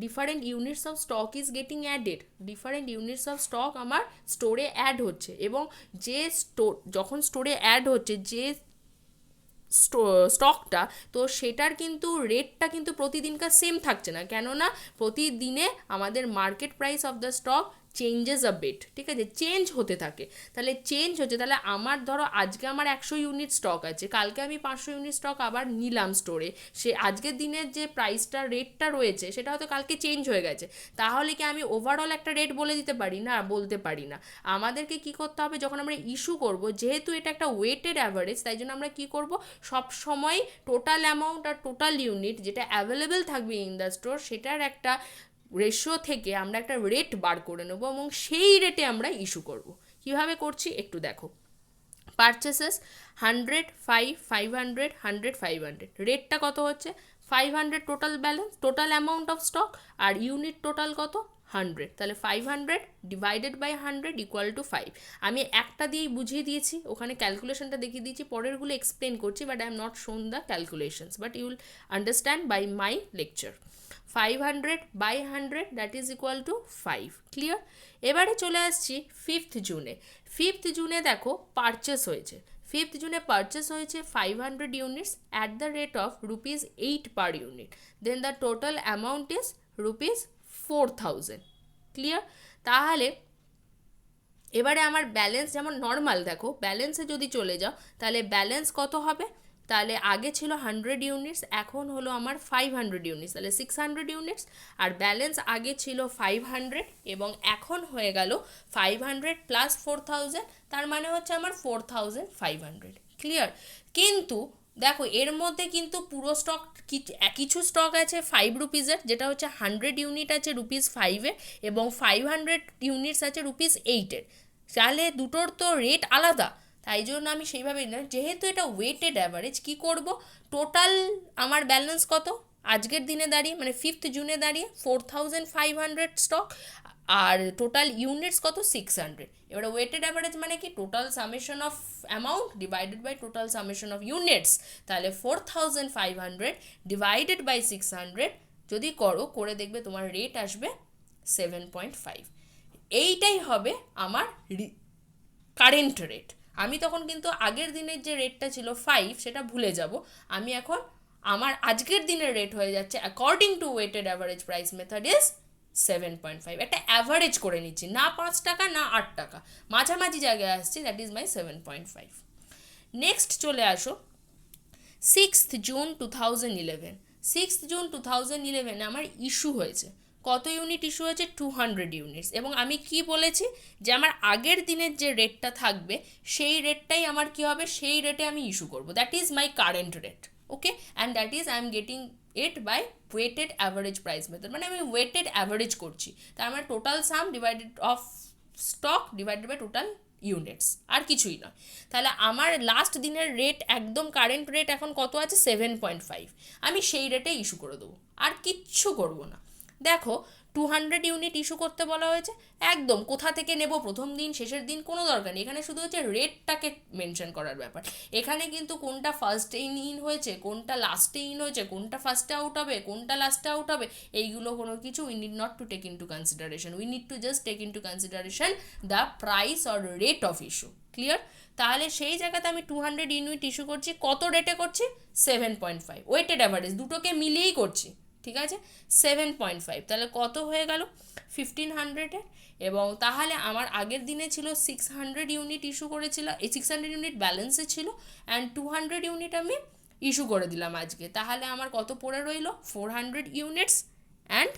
Speaker 1: different units of stock is getting added, different units of stock আমার স্টোরে অ্যাড হচ্ছে, এবং যে যখন স্টোরে অ্যাড হচ্ছে যে স্টকটা, তো সেটার কিন্তু রেটটা কিন্তু প্রতিদিনকার সেম থাকছে না, কেননা প্রতিদিনে আমাদের market price of the stock changes a bit, ঠিক আছে, চেঞ্জ হতে থাকে। তাহলে চেঞ্জ হচ্ছে, তাহলে আমার ধরো আজকে আমার 100 ইউনিট স্টক আছে, কালকে আমি 500 ইউনিট স্টক আবার নিলাম স্টোরে, সে আজকের দিনের যে প্রাইসটা রেটটা রয়েছে সেটা হয়তো কালকে চেঞ্জ হয়ে গেছে, তাহলে কি আমি ওভারঅল একটা রেট বলে দিতে পারি না? বলতে পারি না। আমাদেরকে কি করতে হবে, যখন আমরা ইস্যু করব, যেহেতু এটা একটা ওয়েটেড অ্যাভারেজ, তাই জন্য আমরা কি করব, সব সময় টোটাল অ্যামাউন্ট আর টোটাল ইউনিট যেটা অ্যাভেলেবেল থাকবে ইন দ্য স্টোর, সেটার একটা রেশিও থেকে আমরা একটা রেট বার করে নেব, এবং সেই রেটে আমরা ইস্যু করব। কীভাবে করছি একটু দেখো। পারচেসেস 100, 5, 500, 100, 500, রেটটা কত হচ্ছে 500 total balance, total amount of stock, আর ইউনিট টোটাল কত 100, তাহলে 500 ডিভাইডেড বাই 100 ইকুয়াল টু 5। আমি একটা দিয়েই বুঝিয়ে দিয়েছি, ওখানে ক্যালকুলেশনটা দেখিয়ে দিয়েছি, পরেরগুলো এক্সপ্লেন করছি, but I am not shown the calculations, but you will understand by my lecture. 500 by 100 that is equal to 5। Clear? এবারে চলে আসছি 5th জুনে। 5th জুনে দেখো পারচেস হয়েছে, 5th জুনে পারচেস হয়েছে 500 units at the rate of ₹8 per unit, then the total amount is ₹4000। Clear? তাহলে এবারে আমার ব্যালেন্স যেমন নর্মাল, দেখো ব্যালেন্সে যদি চলে যাও, তাহলে ব্যালেন্স কত হবে, তাহলে আগে ছিল 100 ইউনিটস, এখন হলো আমার 500 ইউনিটস, তাহলে 600 ইউনিটস, আর ব্যালেন্স আগে ছিল 500 এবং এখন হয়ে গেল 500 প্লাস 4000, তার মানে হচ্ছে আমার 4500। ক্লিয়ার? কিন্তু দেখো এর মধ্যে কিন্তু পুরো স্টক কিছু স্টক আছে 5 রুপিজের, যেটা হচ্ছে 100 ইউনিট আছে ₹5-এর, এবং 500 ইউনিটস আছে ₹8-এর, তাহলে দুটোর তো রেট আলাদা, তাই জন্য আমি সেইভাবেই না, যেহেতু এটা ওয়েটেড অ্যাভারেজ, কি করব, টোটাল আমার ব্যালেন্স কত আজকের দিনে দাঁড়িয়ে, মানে 5th জুনে দাঁড়িয়ে 4500 স্টক, আর টোটাল ইউনিটস কত 600। এবারে ওয়েটেড অ্যাভারেজ মানে কি, total summation of amount divided by total summation of units, তাহলে 4500 ডিভাইডেড বাই 600 যদি করে দেখবে তোমার রেট আসবে 7.5। এইটাই হবে আমার কারেন্ট রেট। আমি তখন কিন্তু আগের দিনের যে রেটটা ছিল 5 সেটা ভুলে যাব, আমি এখন আমার আজকের দিনের রেট হয়ে যাচ্ছে according to weighted average price method is 7.5। একটা অ্যাভারেজ করে নিচ্ছি, না 5 টাকা না 8 টাকা, মাঝামাঝি জায়গায় আসছি, দ্যাট ইজ মাই 7.5। নেক্সট চলে আসো 6th জুন 2011। 6th জুন 2011 আমার ইস্যু হয়েছে, কত ইউনিট ইস্যু হয়েছে 200 ইউনিটস, এবং আমি কি বলেছি যে আমার আগের দিনের যে রেটটা থাকবে সেই রেটটাই আমার কি হবে, সেই রেটে আমি ইস্যু করব, that is my current rate. Okay, and that is I am getting it by weighted average price method, মানে আমি ওয়েটেড অ্যাভারেজ করছি, তার মানে total sum divided of stock divided by total units, আর কিছুই নয়। তাহলে আমার লাস্ট দিনের রেট একদম কারেন্ট রেট এখন কত আছে 7.5, আমি সেই রেটে ইস্যু করে দেবো, আর কিচ্ছু করবো না। দেখো 200 ইউনিট ইস্যু করতে বলা হয়েছে, একদম কোথা থেকে নেব, প্রথম দিন শেষের দিন কোনো দরকার নেই, এখানে শুধু হচ্ছে রেটটাকে মেনশন করার ব্যাপার। এখানে কিন্তু কোনটা ফার্স্টে ইন হয়েছে, কোনটা লাস্টে ইন হয়েছে, কোনটা ফার্স্টে আউট হবে, কোনটা লাস্টে আউট হবে, এইগুলো কোনো কিছু we need not to take in to consideration, we need to just take in to consideration the price or rate of issue. Clear? তাহলে সেই জায়গাতে আমি 200 ইউনিট ইস্যু করছি, কত রেটে করছি 7.5, ওয়েটেড অ্যাভারেজ দুটোকে মিলিয়েই করছি, ঠিক আছে, 7.5, তাহলে কত হয়ে গেল 1500-এ, এবং তাহলে আমার আগের দিনে ছিল 600 ইউনিট ইস্যু করেছিলাম, এই 600 ইউনিট ব্যালেন্সে ছিল, অ্যান্ড 200 ইউনিট আমি ইস্যু করে দিলাম আজকে, তাহলে আমার কত পড়ে রইল 400 ইউনিটস, অ্যান্ড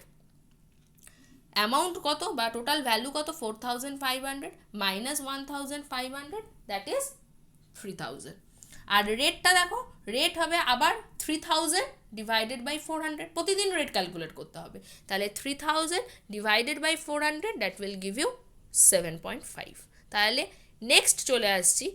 Speaker 1: অ্যামাউন্ট কত বা টোটাল ভ্যালু কত 4500 মাইনাস 1500, দ্যাট ইজ 3000। আর রেটটা দেখো, রেট হবে আবার 3000 ডিভাইডেড বাই 400, প্রতিদিন রেট ক্যালকুলেট করতে হবে। তাহলে 3000 divided by 400 that will give you 7.5। তাহলে নেক্সট চলে আসছি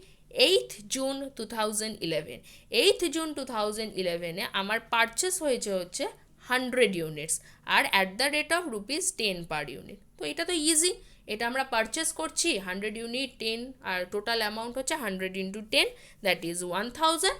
Speaker 1: 8th জুন 2011। 8th জুন 2011-এ আমার পারচেস হয়েছে হচ্ছে 100 ইউনিটস, আর at the rate of ₹10 per unit. তো এটা তো ইজি, এটা আমরা পারচেস করছি 100 ইউনিট 10, আর টোটাল অ্যামাউন্ট হচ্ছে 100 ইন্টু 10 দ্যাট ইজ 1000।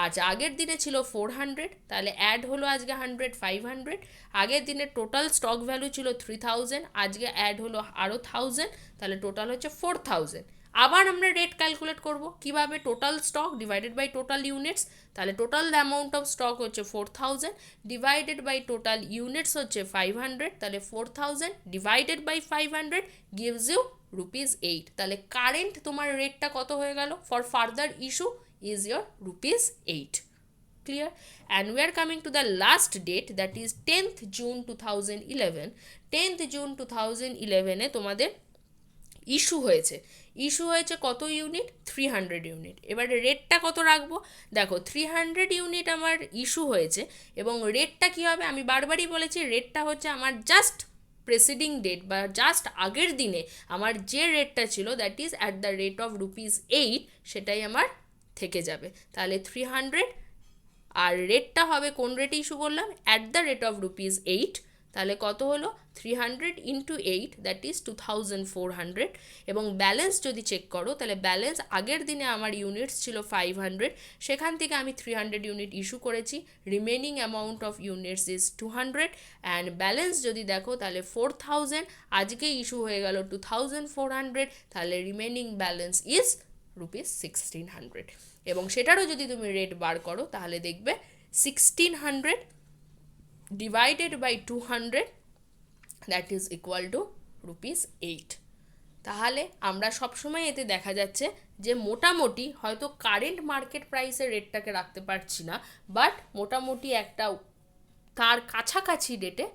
Speaker 1: আজ আগের দিনে ছিল 400, তাহলে অ্যাড হলো আজকে 100 500। আগের দিনের টোটাল স্টক ভ্যালু ছিল 3000, আজকে অ্যাড হলো আরও 1000, তাহলে টোটাল হচ্ছে 4000। আবার আমরা রেট ক্যালকুলেট করব কিভাবে, total stock divided by total units. তাহলে টোটাল অ্যামাউন্ট অফ স্টক হচ্ছে 4000 ডিভাইডেড বাই টোটাল ইউনিটস হচ্ছে 500, তাহলে 4000 ডিভাইডেড বাই 500 গিভস ইউ ₹8। তাহলে কারেন্ট তোমার রেটটা কত হয়ে গেল for further issue is your ₹8. Clear? And we are coming to the last date, that is 10th June 2011। 10th June 2011-এ তোমাদের ইস্যু হয়েছে কত ইউনিট? 300 ইউনিট। এবারে রেটটা কত রাখবো? দেখো 300 ইউনিট আমার ইস্যু হয়েছে, এবং রেটটা কী হবে আমি বারবারই বলেছি, রেটটা হচ্ছে আমার জাস্ট প্রেসিডিং ডেট বা জাস্ট আগের দিনে আমার যে রেটটা ছিল that is at the rate of ₹8, সেটাই আমার থেকে যাবে। তাহলে 300, আর রেটটা হবে কোন রেটে ইস্যু করলাম? At the rate of ₹8। তাহলে কত হলো? 300 ইন্টু 8 দ্যাট ইজ 2400। এবং ব্যালেন্স যদি চেক করো, তাহলে ব্যালেন্স আগের দিনে আমার ইউনিটস ছিল 500, সেখান থেকে আমি 300 ইউনিট ইস্যু করেছি, remaining amount of units is 200। And balance যদি দেখো তাহলে 4000, আজকে ইস্যু হয়ে গেল 2400, তাহলে রিমেনিং ব্যালেন্স ইজ ₹1600। এবং সেটারও যদি তুমি রেট বার করো তাহলে দেখবে 1600 divided by 200 that is equal to ₹8। তাহলে আমরা সবসময় এতে দেখা যাচ্ছে যে মোটামুটি হয়তো কারেন্ট মার্কেট প্রাইসের রেটটাকে রাখতে পারছি না, বাট মোটামুটি একটা তার কাছাকাছি রেটে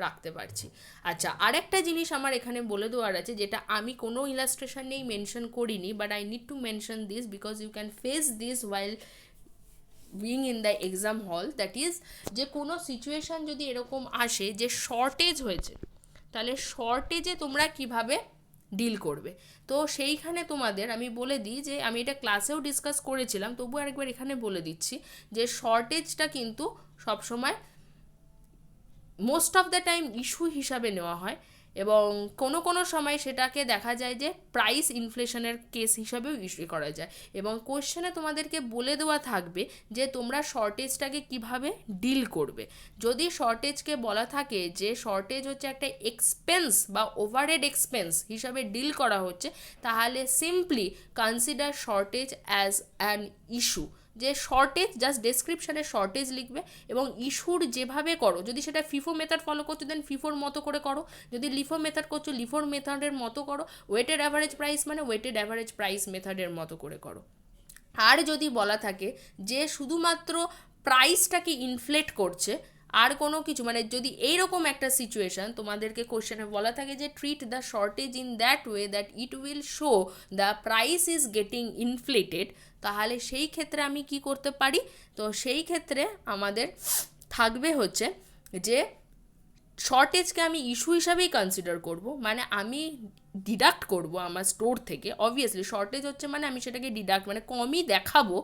Speaker 1: রাখতে পারছি। আচ্ছা, আরেকটা জিনিস আমার এখানে বলে দেওয়ার আছে, যেটা আমি কোনো ইলাস্ট্রেশন নেই মেনশন করিনি, but I need to mention this because you can face this while being in the exam hall. That is, যে কোনো সিচুয়েশান যদি এরকম আসে যে শর্টেজ হয়েছে, তাহলে শর্টেজে তোমরা কিভাবে ডিল করবে। তো সেইখানে তোমাদের আমি বলে দিই, যে আমি এটা ক্লাসেও ডিসকাস করেছিলাম, তবু আরেকবার এখানে বলে দিচ্ছি যে শর্টেজটা কিন্তু সবসময় most of the time issue হিসাবে নেওয়া হয়, এবং কোনো সময় সেটাকে দেখা যায় যে প্রাইস ইনফ্লেশনের কেস হিসাবেও ইস্যু করা যায়। এবং কোশ্চেনে তোমাদেরকে বলে দেওয়া থাকবে যে তোমরা শর্টেজটাকে কিভাবে ডিল করবে। যদি শর্টেজকে বলা থাকে যে শর্টেজ হচ্ছে একটা এক্সপেন্স বা ওভারহেড এক্সপেন্স হিসাবে ডিল করা হচ্ছে, তাহলে simply consider shortage as an issue. যে শর্টেজ জাস্ট ডেসক্রিপশানে শর্টেজ লিখবে, এবং ইস্যুর যেভাবে করো, যদি সেটা ফিফো মেথড ফলো করছো দেন ফিফোর মতো করে করো, যদি লিফো মেথড করছো লিফোর মেথডের মতো করো, ওয়েটেড অ্যাভারেজ প্রাইস মানে ওয়েটেড অ্যাভারেজ প্রাইস মেথডের মতো করে করো। আর যদি বলা থাকে যে শুধুমাত্র প্রাইসটাকে ইনফ্লেট করছে আর কোনো কিছু, মানে যদি এইরকম একটা সিচুয়েশান তোমাদেরকে কোশ্চেনে বলা থাকে যে treat the shortage in that way that it will show the price is getting inflated, তাহলে সেই ক্ষেত্রে আমি কি করতে পারি? তো সেই ক্ষেত্রে আমাদের থাকবে হচ্ছে যে শর্টেজকে আমি ইস্যু হিসাবেই কনসিডার করব, মানে আমি ডিডাক্ট করব আমার স্টোর থেকে। অবভিয়াসলি শর্টেজ হচ্ছে মানে আমি সেটাকে ডিডাক্ট মানে কমই দেখাবো,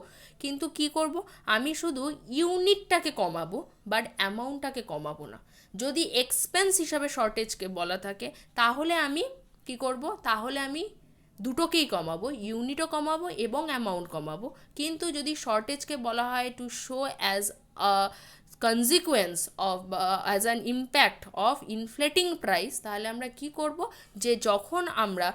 Speaker 1: কিন্তু কি করব আমি শুধু ইউনিটটাকে কমাবো বাট অ্যামাউন্টটাকে কমাবো না। যদি এক্সপেন্স হিসাবে শর্টেজকে বলা থাকে তাহলে আমি কি করব, তাহলে আমি দুটোকেই কমাবো, ইউনিটও কমাবো এবং অ্যামাউন্ট কমাবো। কিন্তু যদি শর্টেজকে বলা হয় to so as a consequence of as an impact of inflating price, তাহলে আমরা কি করব, যে যখন আমরা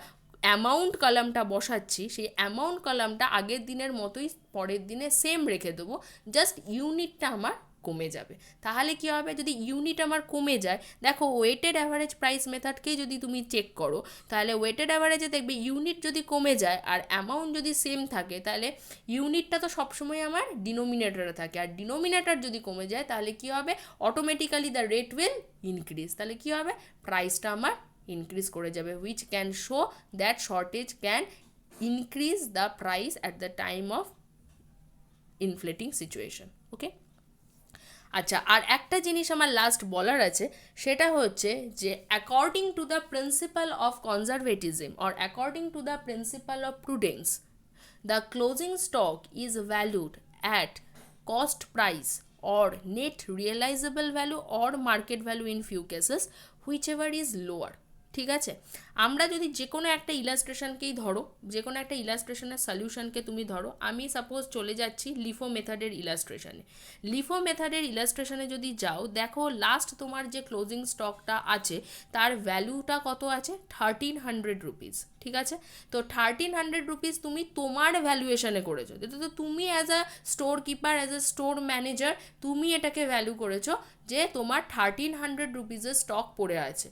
Speaker 1: অ্যামাউন্ট কলামটা বসাচ্ছি সেই অ্যামাউন্ট কলামটা আগের দিনের মতোই পরের দিনে সেম রেখে দেবো, জাস্ট ইউনিটটা আমার কমে যাবে। তাহলে কি হবে, যদি ইউনিট আমার কমে যায়, দেখো ওয়েটেড অ্যাভারেজ প্রাইস মেথডকেই যদি তুমি চেক করো, তাহলে ওয়েটেড অ্যাভারেজে দেখবে ইউনিট যদি কমে যায় আর অ্যামাউন্ট যদি সেম থাকে, তাহলে ইউনিটটা তো সবসময় আমার ডিনোমিনেটরে থাকে, আর ডিনোমিনেটর যদি কমে যায় তাহলে কি হবে, automatically the rate will increase. তাহলে কি হবে, প্রাইসটা আমার ইনক্রিজ করে যাবে, which can show that shortage can increase the price at the time of inflating situation. Okay. আচ্ছা, আর একটা জিনিস আমার লাস্ট বলার আছে, সেটা হচ্ছে যে according to the principal of conservatism or according to the principal of prudence, the closing stock is valued at cost price or net realizable value or market value in few cases, whichever is lower. ঠিক আছে, আমরা যদি যে কোনো একটা ইলাস্ট্রেশনকেই ধরো, যে কোনো একটা ইলাস্ট্রেশনের সলিউশনকে তুমি ধরো, আমি সাপোজ চলে যাচ্ছি লিফো মেথডের ইলাস্ট্রেশনে। লিফো মেথডের ইলাস্ট্রেশনে যদি যাও, দেখো লাস্ট তোমার যে ক্লোজিং স্টকটা আছে তার ভ্যালুটা কত আছে, 1300 রুপিস। ঠিক আছে, তো 1300 রুপিস তুমি তোমার ভ্যালুয়েশনে করেছো, তো তুমি as a store keeper, as a store manager, তুমি এটাকে ভ্যালু করেছো যে তোমার 1300 রুপিসের স্টক পড়ে আছে,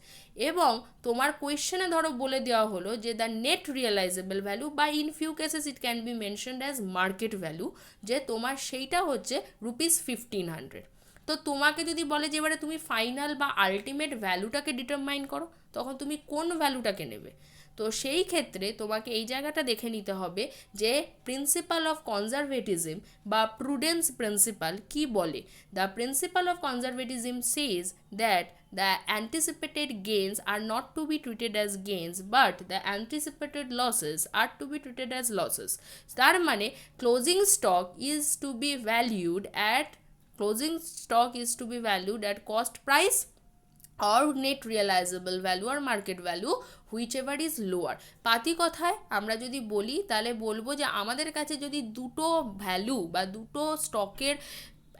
Speaker 1: এবং তোমার কোয়েশ্চেনে ধরো বলে দেওয়া হলো যে দ্য নেট রিয়েলাইজেবল ভ্যালু, বা in few cases it can be mentioned as market value, যে তোমার সেইটা হচ্ছে রুপিস 1500। তো তোমাকে যদি বলে যে এবারে তুমি ফাইনাল বা আলটিমেট ভ্যালুটাকে ডিটারমাইন করো, তখন তুমি কোন ভ্যালুটাকে নেবে? তো সেই ক্ষেত্রে তোমাকে এই জায়গাটা দেখে নিতে হবে যে প্রিন্সিপাল অফ কনজারভেটিজম বা প্রুডেন্স প্রিন্সিপাল কি বলে। The principal of conservatism says that the anticipated gains are not to be treated as gains, but the anticipated losses are to be treated as losses. তার মানে closing stock is to be valued at cost price or net realizable value or market value, whichever is lower. পাতি কথায় আমরা যদি বলি তাহলে বলবো যে আমাদের কাছে যদি দুটো ভ্যালু বা দুটো স্টকের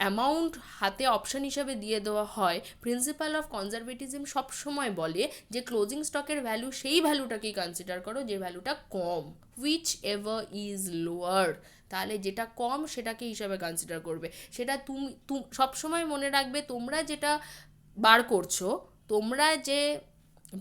Speaker 1: অ্যামাউন্ট হাতে অপশন হিসাবে দিয়ে দেওয়া হয়, প্রিন্সিপাল অফ কনজারভেটিজম সবসময় বলে যে ক্লোজিং স্টকের ভ্যালু সেই ভ্যালুটাকেই কনসিডার করো যে ভ্যালুটা কম, হুইচ এভার ইজ লোয়ার। তাহলে যেটা কম সেটাকে হিসাবে কনসিডার করবে। সেটা তুমি সবসময় মনে রাখবে, তোমরা যেটা বার করছো, তোমরা যে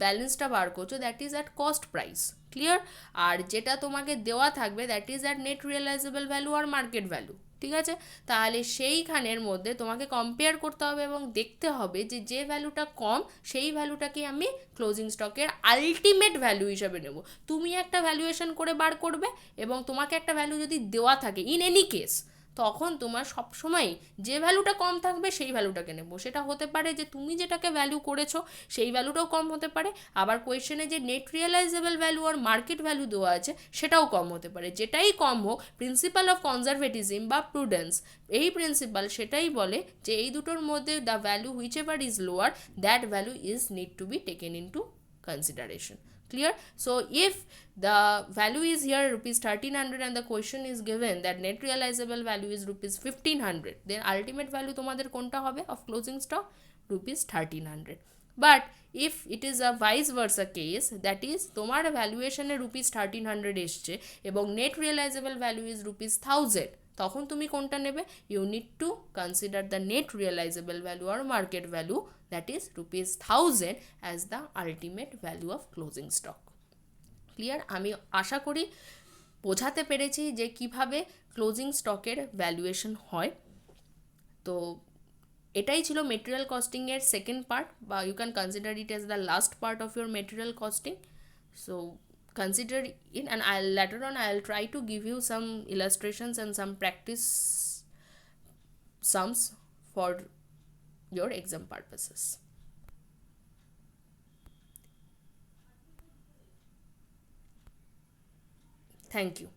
Speaker 1: ব্যালেন্সটা বার করছো, that is at cost price, clear. আর যেটা তোমাকে দেওয়া থাকবে that is at net realisable value আর মার্কেট ভ্যালু। ঠিক আছে, তাহলে সেইখানের মধ্যে তোমাকে কম্পেয়ার করতে হবে এবং দেখতে হবে যে যে ভ্যালুটা কম সেই ভ্যালুটাকে আমি ক্লোজিং স্টকের আলটিমেট ভ্যালু হিসাবে নেব। তুমি একটা ভ্যালুয়েশন করে বার করবে এবং তোমাকে একটা ভ্যালু যদি দেওয়া থাকে ইন এনি কেস, তখন তোমার সবসময় যে ভ্যালুটা কম থাকবে সেই ভ্যালুটাকে নেবো। সেটা হতে পারে যে তুমি যেটাকে ভ্যালু করেছো সেই ভ্যালুটাও কম হতে পারে, আবার কোয়েশ্চেনে যে নেট রিয়েলাইজেবল ভ্যালু আর মার্কেট ভ্যালু দেওয়া আছে সেটাও কম হতে পারে। যেটাই কম হোক, প্রিন্সিপাল অফ কনজারভেটিজম বা প্রুডেন্স, এই প্রিন্সিপাল সেটাই বলে যে এই দুটোর মধ্যে the value whichever is lower, that value is need to be taken in to consideration. Clear? So if the value is here rupees 1300 and the question is given that net realizable value is rupees 1500, then ultimate value তোমাদের কোনটা হবে of closing stock? rupees 1300. But if it is a vice versa case, that is তোমার ভ্যালুয়েশনে rupees 1300 এসছে এবং net realizable value is rupees 1000, তখন তুমি কোনটা নেবে? You need to consider the net realisable value আর market value, that is rupees 1000 as the ultimate value of closing stock. Clear? আমি আশা করি বোঝাতে পেরেছি যে কিভাবে ক্লোজিং স্টকের ভ্যালুয়েশন হয়। তো এটাই ছিল মেটেরিয়াল কস্টিংয়ের সেকেন্ড পার্ট, বা you can consider it as the last part of your material costing. So consider it, and later on I'll try to give you some illustrations and some practice sums for your exam purposes. Thank you.